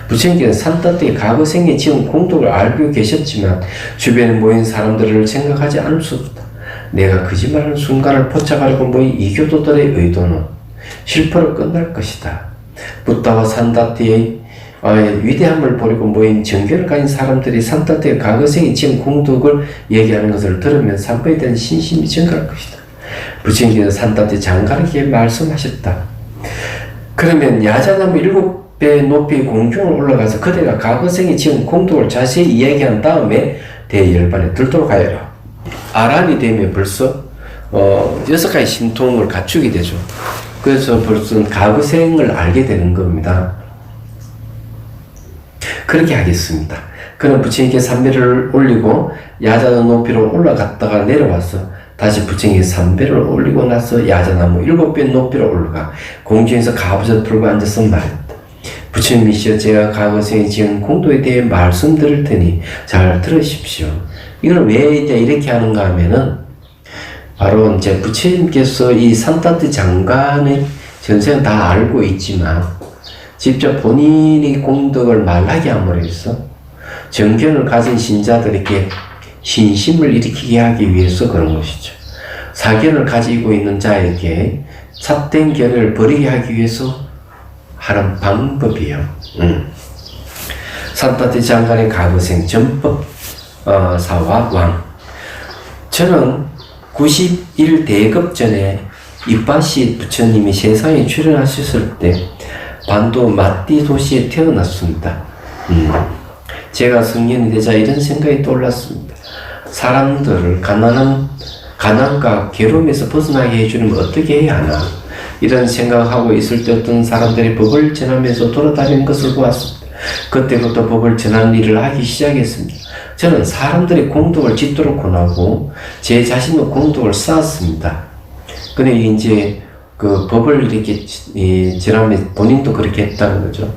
부처님께서 산따뜻의 과거 생에 지은 공덕을 알고 계셨지만 주변에 모인 사람들을 생각하지 않을 수 없다. 내가 거짓말하는 순간을 포착하려고 모인 이교도들의 의도는 실패로 끝날 것이다. 부다와 산따뜻의 위대함을 보려고 모인 정견을 가진 사람들이 산따뜻의 과거 생에 지은 공덕을 얘기하는 것을 들으면 산보에 대한 신심이 증가할 것이다. 부처님께서 산따뜻의 장가르게 말씀하셨다. 그러면 야자나무 7배 높이 공중을 올라가서 그대가 과거생에 지은 공덕을 자세히 이야기한 다음에 대열반에 들도록 하여라. 아란이 되면 벌써 6가지 신통을 갖추게 되죠. 그래서 벌써 과거생을 알게 되는 겁니다. 그렇게 하겠습니다. 그는 부처님께 삼배를 올리고 야자나무 높이로 올라갔다가 내려와서 다시 부처님께 삼배를 올리고 나서 야자나무 7배 높이로 올라가 공중에서 가부좌 풀고 앉아서 말했다. 부처님이시여 제가 과거생에 지은 공덕에 대해 말씀드릴 테니 잘 들으십시오. 이걸 왜 이제 이렇게 하는가 하면은 바로 이제 부처님께서 이 산따뜻 장관의 전생은 다 알고 있지만 직접 본인이 공덕을 말하게 함으로 해서 정견을 가진 신자들에게 신심을 일으키게 하기 위해서 그런 것이죠. 사견을 가지고 있는 자에게 삿된 견을 버리게 하기 위해서 하는 방법이에요. 산따뜻 장관의 과거생 전법 사와 왕. 저는 91대급 전에 이빠시 부처님이 세상에 출현하셨을 때 반도 마띠 도시에 태어났습니다. 제가 성년이 되자 이런 생각이 떠올랐습니다. 사람들을 가난과 괴로움에서 벗어나게 해주려면 어떻게 해야 하나, 이런 생각하고 있을 때 어떤 사람들이 법을 전하면서 돌아다니는 것을 보았습니다. 그때부터 법을 전하는 일을 하기 시작했습니다. 저는 사람들이 공덕을 짓도록 권하고 제 자신도 공덕을 쌓았습니다. 근데 이제 그 법을 이렇게 전하면 본인도 그렇게 했다는 거죠.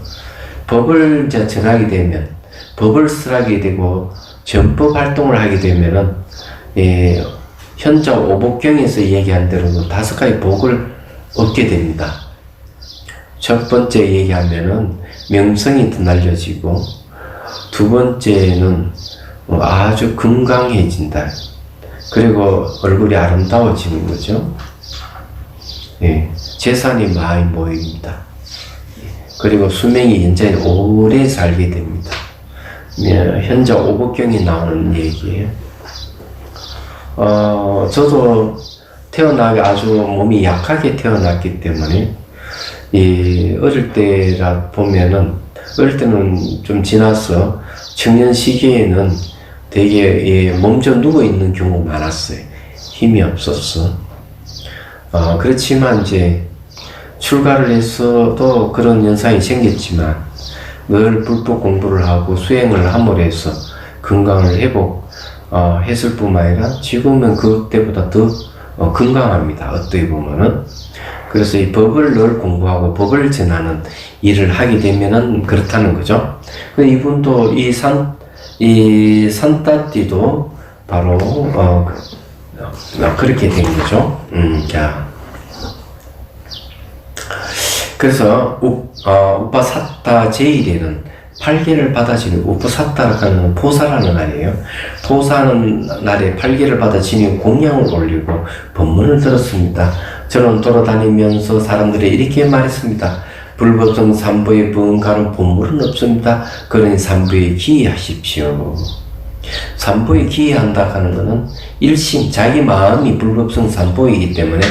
법을 전하게 되면, 법을 쓰라게 되고 전법 활동을 하게 되면은 현자 오복경에서 얘기한 대로 5가지 복을 얻게 됩니다. 첫 번째 얘기하면은 명성이 더 날려지고, 두 번째는 아주 건강해진다. 그리고 얼굴이 아름다워지는 거죠. 재산이 많이 모입니다. 그리고 수명이 연장이 오래 살게 됩니다. 현자 오복경이 나오는 얘기예요. 저도 태어나기 아주 몸이 약하게 태어났기 때문에 어릴 때라 보면은, 어릴 때는 좀 지나서 청년 시기에는 되게 몸져 누워 있는 경우가 많았어요. 힘이 없었어. 그렇지만 이제 출가를 해서도 그런 현상이 생겼지만 늘 불법 공부를 하고 수행을 함으로 해서 건강을 회복했을 뿐만 아니라 지금은 그때보다 더 건강합니다. 어떻게 보면은. 그래서 이 법을 늘 공부하고 법을 전하는 일을 하게 되면은 그렇다는 거죠. 이분도 이 산따띠도 바로 그렇게 된 거죠. 자, 그래서 우파사타 제1에는 8개를 받아지는 우파사타라는 포사라는 날이에요. 포사는 날에 8개를 받아 지닌 공양을 올리고 법문을 들었습니다. 저는 돌아다니면서 사람들이 이렇게 말했습니다. 불법성 삼보에 부응하는 본물은 없습니다. 그러니 삼보에 기의하십시오. 삼보에 기의한다 하는 것은 일심, 자기 마음이 불법성 삼보이기 때문에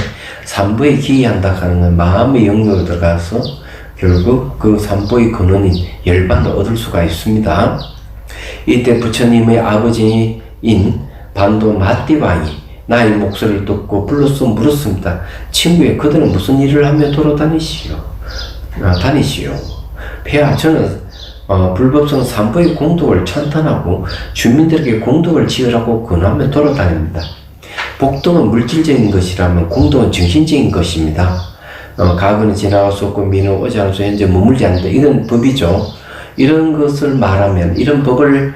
삼보에 기의한다 하는 건 마음의 영역으로 들어가서 결국 그 삼보의 근원인 열반을 얻을 수가 있습니다. 이때 부처님의 아버지인 반도 마띠왕이 나의 목소리를 듣고 불러서 물었습니다. 친구야, 그들은 무슨 일을 하며 돌아다니시오? 폐하, 저는 불법성 삼보의 공덕을 찬탄하고 주민들에게 공덕을 지으라고 권하며 돌아다닙니다. 복덕은 물질적인 것이라면 공덕은 정신적인 것입니다. 과거는 지나갈 수 없고 미래는 오지 않을 수 현재 머물지 않는다. 이런 법이죠. 이런 것을 말하면, 이런 법을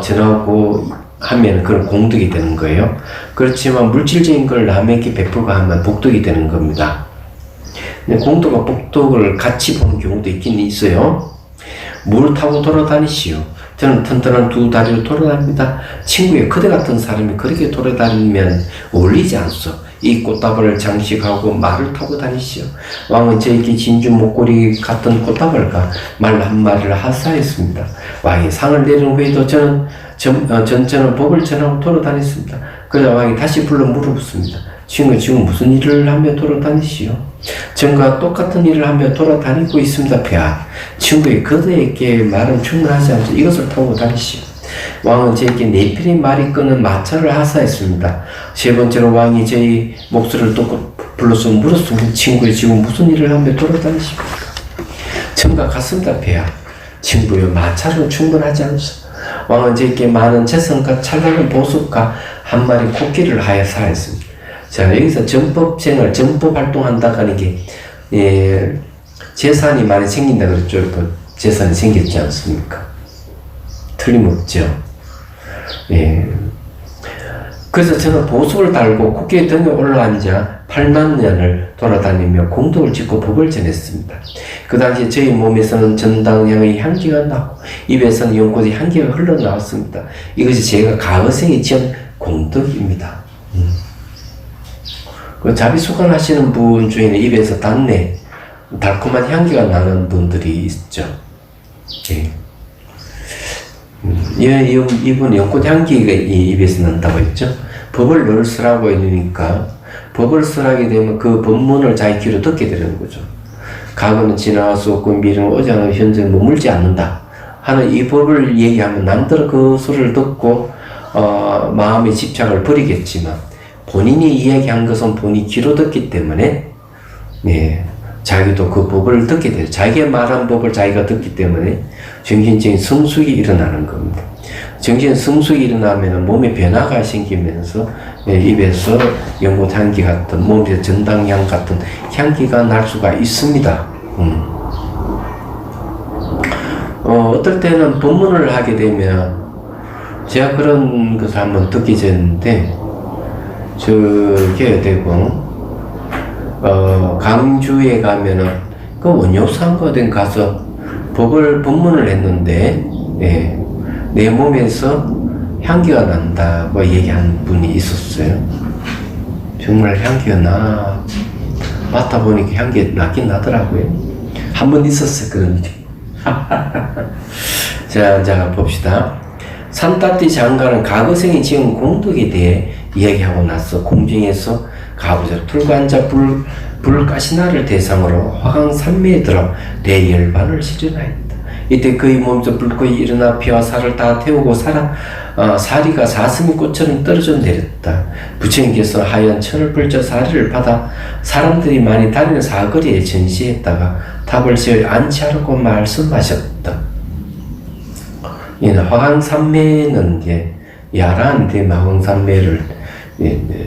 전하고 하면 그런 공덕이 되는 거예요. 그렇지만 물질적인 걸 남에게 베풀고 하면 복덕이 되는 겁니다. 공덕과 복덕을 같이 보는 경우도 있긴 있어요. 물 타고 돌아다니시오. 저는 튼튼한 두 다리로 돌아다닙니다. 친구의 그대 같은 사람이 그렇게 돌아다니면 어울리지 않소. 이 꽃다발을 장식하고 말을 타고 다니시오. 왕은 저에게 진주 목걸이 같은 꽃다발과 말 한 마리를 하사했습니다. 왕이 상을 내린 후에도 저는 전전을 법을 전하고 돌아다녔습니다. 그러자 왕이 다시 불러 물어봤습니다. 친구 지금 무슨 일을 하며 돌아다니시오? 전과 똑같은 일을 하며 돌아다니고 있습니다. 폐하. 친구의 그대에게 말은 충분하지 않죠. 이것을 타고 다니시오. 왕은 저에게 네 필의 말이 끄는 마차를 하사했습니다. 세 번째로 왕이 저희 목소리를 듣고 불러서 물었습니다. 친구의 지금 무슨 일을 하며 돌아다니십니까? 전과 같습니다. 폐하. 친구여 마차로 충분하지 않소. 왕은 저에게 많은 재성과 찬란한 보석과 한 마리 코끼리를 하사했습니다. 자, 여기서 전법생활, 전법 활동한다고 하는 게, 재산이 많이 생긴다 그랬죠. 재산이 생겼지 않습니까? 틀림없죠. 그래서 저는 보석을 달고 코끼리 등에 올라앉아 8만 년을 돌아다니며 공덕을 짓고 법을 전했습니다. 그 당시에 저희 몸에서는 전당향의 향기가 나고 입에서는 연꽃의 향기가 흘러나왔습니다. 이것이 제가 가거생에 지은 공덕입니다. 그 자비수관 하시는 분 중에는 입에서 달콤한 향기가 나는 분들이 있죠. 이분 연꽃 향기가 입에서 난다고 했죠. 법을 늘 쓰라고 했으니까 법을 쓰라게 되면 그 법문을 자기 귀로 듣게 되는 거죠. 과거는 지나갈 수 없고 미래는 오지 않은 현재는 머물지 않는다 하는 이 법을 얘기하면 남들은 그 소리를 듣고 마음의 집착을 버리겠지만 본인이 이야기한 것은 본인이 귀로 듣기 때문에 자기도 그 법을 듣게 돼요. 자기가 말한 법을 자기가 듣기 때문에 정신적인 성숙이 일어나는 겁니다. 정신 성숙이 일어나면 몸에 변화가 생기면서 입에서 연꽃 향기 같은, 몸에서 전당향 같은 향기가 날 수가 있습니다. 어떨 때는 법문을 하게 되면 제가 그런 것을 한번 듣게 됐는데 저게 되고 강주에 가면은 그 원효상거든 가서 법문을 했는데 내 몸에서 향기가 난다고 얘기한 분이 있었어요. 정말 향기가 나 맡아보니까 향기 나긴 나더라고요. 한 번 있었어요 그런 일이. 자 봅시다. 산따띠 장가는 과거생이 지은 공덕에 대해 이야기하고 나서 공중에서 가부좌 툴관자 불가시나를 대상으로 화강산매에 들어 대열반을 실현하였다. 이때 그의 몸에서 불꽃이 일어나 피와 살을 다 태우고 사리가 사슴이 꽃처럼 떨어져 내렸다. 부처님께서 하얀 천을 불쳐 사리를 받아 사람들이 많이 다니는 사거리에 전시했다가 탑을 세워 안치하라고 말씀하셨다. 화강산매는 이제 야라한테 화강산매를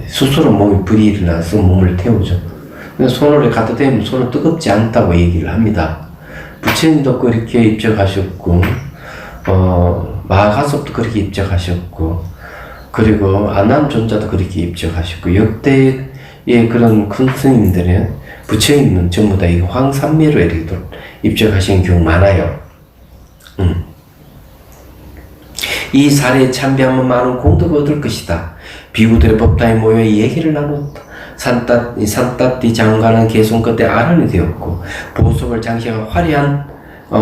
스스로 몸에 불이 일어나서 몸을 태우죠. 손을 갖다 대면 손은 뜨겁지 않다고 얘기를 합니다. 부처님도 그렇게 입적하셨고, 마하가섭도 그렇게 입적하셨고, 그리고 아난존자도 그렇게 입적하셨고, 역대의 그런 큰 스님들은 부처님은 전부 다 이 화강산매로 이렇게 입적하신 경우 많아요. 이 사례에 참배하면 많은 공덕을 얻을 것이다. 비구들의 법당에 모여 얘기를 나눴다. 산따띠 장가는 개송 끝에 아란이 되었고 보석을 장식한 화려한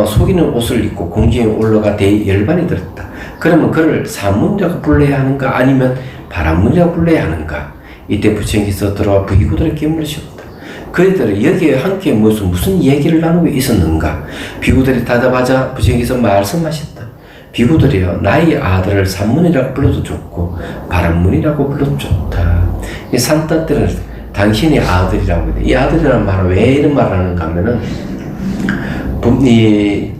속이는 옷을 입고 공중에 올라가 대열반이 들었다. 그러면 그를 산문이라고 불러야 하는가 아니면 바람문이라고 불러야 하는가? 이때 부처님께서 들어와 비구들에게 물으셨다. 그들은 여기에 함께 무슨 얘기를 나누고 있었는가? 비구들이 대답하자 부처님께서 말씀하셨다. 비구들이여 나의 아들을 산문이라고 불러도 좋고 바람문이라고 불러도 좋다. 이 산따띠는 당신의 아들이라고 해요. 이 아들이라는 말은 왜 이런 말을 하는가 하면은 이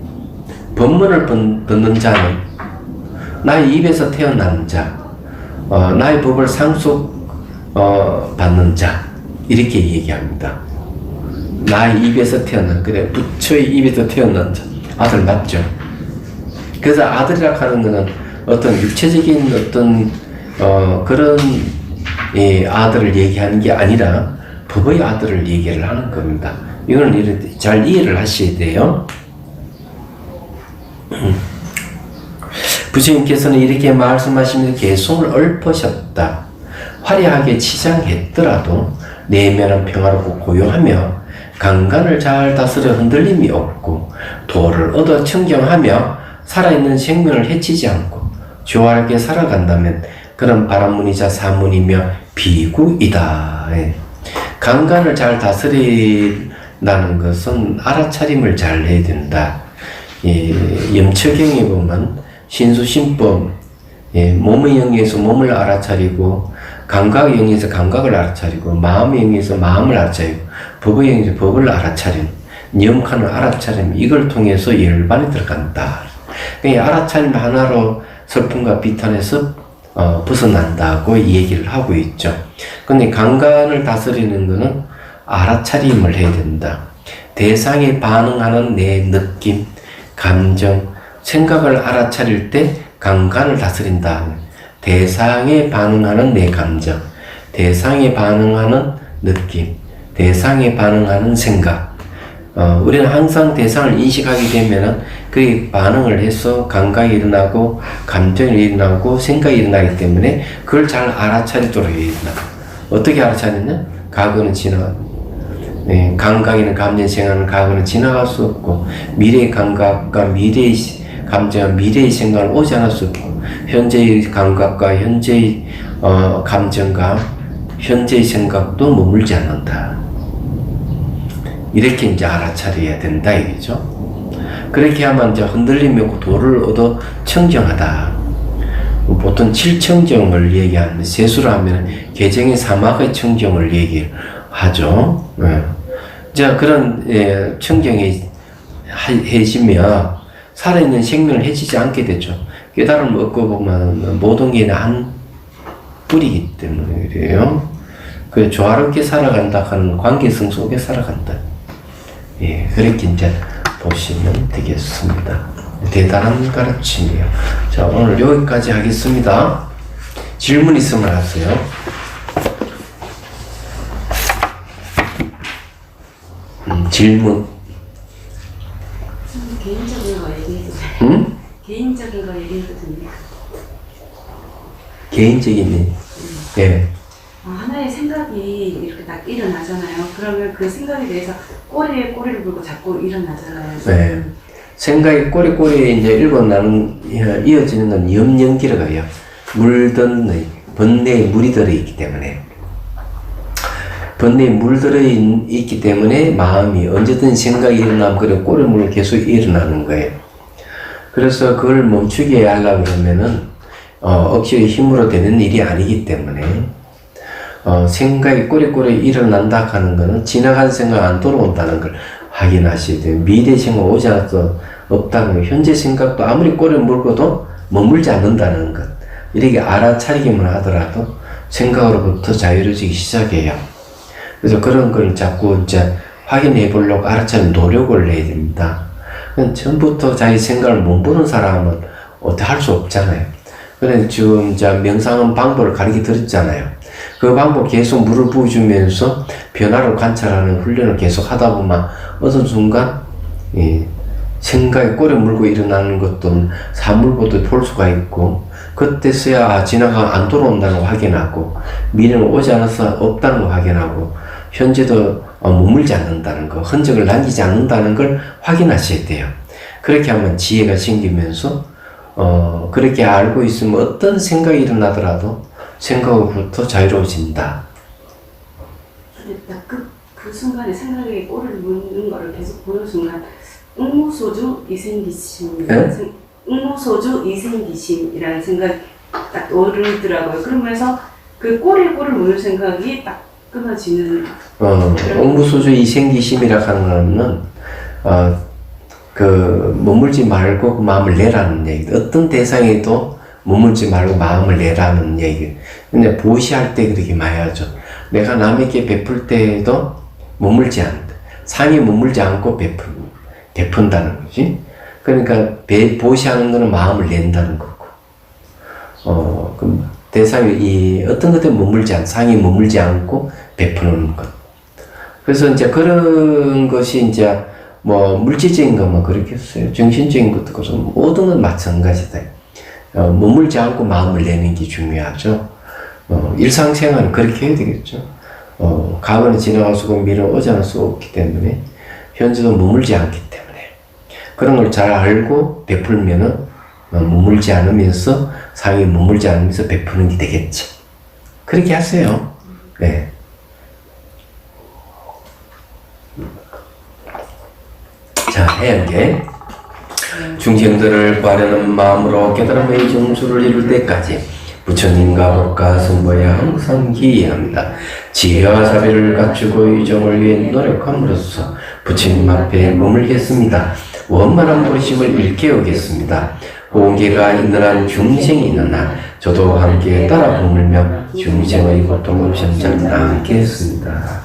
법문을 듣는 자는 나의 입에서 태어난 자, 나의 법을 상속 받는 자 이렇게 얘기합니다. 나의 입에서 태어난 그래 부처의 입에서 태어난 자 아들 맞죠? 그래서 아들이라고 하는 것은 어떤 육체적인 어떤 그런 아들을 얘기하는 게 아니라 법의 아들을 얘기를 하는 겁니다. 이걸 이렇게 잘 이해를 하셔야 돼요. 부처님께서는 이렇게 말씀하시면서 개성을 읊으셨다. 화려하게 치장했더라도 내면은 평화롭고 고요하며 강간을 잘 다스려 흔들림이 없고 도를 얻어 청정하며 살아있는 생명을 해치지 않고 조화롭게 살아간다면 그런 바람문이자 사문이며 비구이다. 강간을 잘 다스린다는 것은 알아차림을 잘 해야 된다. 염처경에 보면 신수신법, 몸의 영역에서 몸을 알아차리고 감각의 영역에서 감각을 알아차리고 마음의 영역에서 마음을 알아차리고 법의 영역에서 법을 알아차리는 염칸을 알아차리는 이걸 통해서 열반에 들어간다. 알아차림 하나로 슬픔과 비탄에서 벗어난다고 이 얘기를 하고 있죠. 근데 감각을 다스리는 것은 알아차림을 해야 된다. 대상에 반응하는 내 느낌, 감정, 생각을 알아차릴 때 감각을 다스린다. 대상에 반응하는 내 감정, 대상에 반응하는 느낌, 대상에 반응하는 생각. 우리는 항상 대상을 인식하게 되면은 그게 반응을 해서 감각이 일어나고 감정이 일어나고 생각이 일어나기 때문에 그걸 잘 알아차리도록 해야 된다. 어떻게 알아차리냐? 과거는 감각이나 감정, 생각은 과거는 지나갈 수 없고 미래의 감각과 미래의 감정과 미래의 생각은 오지 않을 수 없고 현재의 감각과 현재의 감정과 현재의 생각도 머물지 않는다. 이렇게 이제 알아차려야 된다 이거죠. 그렇게 하면 이제 흔들림이 없고 도를 얻어 청정하다. 보통 칠청정을 얘기하는데 세수를 하면 개정의 사막의 청정을 얘기하죠. 자, 그런 청정이 해지면 살아있는 생명을 해치지 않게 되죠. 깨달음을 얻고 보면 모든 게 한 뿌리기 때문에 그래요. 그 조화롭게 살아간다 하는 관계성 속에 살아간다. 그렇게 이제 보시면 되겠습니다. 대단한 가르침이에요. 자, 오늘 여기까지 하겠습니다. 질문 있으면 하세요. 질문. 개인적인 거 얘기해도 돼요? 응? 개인적인 거 얘기해도 됩니까? 개인적인 예. 하나의 생각이 이렇게 딱 일어나잖아요. 그러면 그 생각에 대해서 꼬리에 꼬리를 물고 자꾸 일어나잖아요. 네. 생각이 꼬리꼬리에 이제 일어나는, 이어지는 건 염연기라고 해요. 물든, 번뇌에 물이 들어있기 때문에. 번뇌에 물 들어있기 때문에 마음이 언제든 생각이 일어나면 그래 꼬리 물고 계속 일어나는 거예요. 그래서 그걸 멈추게 하려고 그러면은, 억지의 힘으로 되는 일이 아니기 때문에, 생각이 꼬리꼬리 일어난다 하는 거는 지나간 생각 안 돌아온다는 걸 확인하셔야 돼요. 미래 생각 오지 않아서 없다는 거. 현재 생각도 아무리 꼬리를 물고도 머물지 않는다는 것. 이렇게 알아차리기만 하더라도 생각으로부터 자유로워지기 시작해요. 그래서 그런 걸 자꾸 이제 확인해 보려고 알아차리는 노력을 해야 됩니다. 처음부터 자기 생각을 못 보는 사람은 어떻게 할 수 없잖아요. 그래서 지금 이제 명상은 방법을 가르쳐 드렸잖아요. 그 방법 계속 물을 부어주면서 변화를 관찰하는 훈련을 계속 하다 보면 어떤 순간 생각에 꼬리 물고 일어나는 것도 사물보도 볼 수가 있고 그때서야 지나가 안 돌아온다는 거 확인하고 미래는 오지 않아서 없다는 거 확인하고 현재도 머물지 않는다는 거 흔적을 남기지 않는다는 걸 확인하셔야 돼요. 그렇게 하면 지혜가 생기면서 그렇게 알고 있으면 어떤 생각이 일어나더라도 생각으로부터 자유로워진다. 근데 딱 그 순간에 생각에 꼬리를 무는 거를 계속 보는 순간 응모소주 이생기심, 응모소주 이생기심이라는 생각이 딱 떠오르더라고요. 그러면서 그 꼬리를 무는 생각이 딱 끊어지는. 응무소주 이생기심이라 하는 거는 그 머물지 말고 그 마음을 내라는 얘기. 어떤 대상에도 머물지 말고 마음을 내라는 얘기. 근데 보시할 때 그렇게 많이 하죠. 내가 남에게 베풀 때에도 머물지 않는다. 상에 머물지 않고 베푼다는 거지. 그러니까 보시하는 거는 마음을 낸다는 거고. 그럼 대상이 어떤 것에 머물지 않고 상에 머물지 않고 베푸는 것. 그래서 이제 그런 것이 이제 뭐 물질적인 것만 그렇겠어요. 정신적인 것도 그렇고 모든 건 마찬가지다. 머물지 않고 마음을 내는 게 중요하죠. 일상생활은 그렇게 해야 되겠죠. 과거는 지나갈 수고 미래는 어제는 수 없기 때문에 현재도 머물지 않기 때문에 그런 걸 잘 알고 베풀면은 머물지 않으면서 상이 머물지 않으면서 베푸는 게 되겠지. 그렇게 하세요. 네. 자, 해양계 중생들을 구하려는 마음으로 깨달음의 정수를 이룰 때까지 부처님과 법과 성부에 항상 기여합니다. 지혜와 사비를 갖추고 유정을 위해 노력함으로써 부처님 앞에 머물겠습니다. 원만한 도심을 일깨우겠습니다. 공계가 있는 한 중생이 있는 한 저도 함께 따라 머물며 중생의 고통을 점점 나누겠습니다.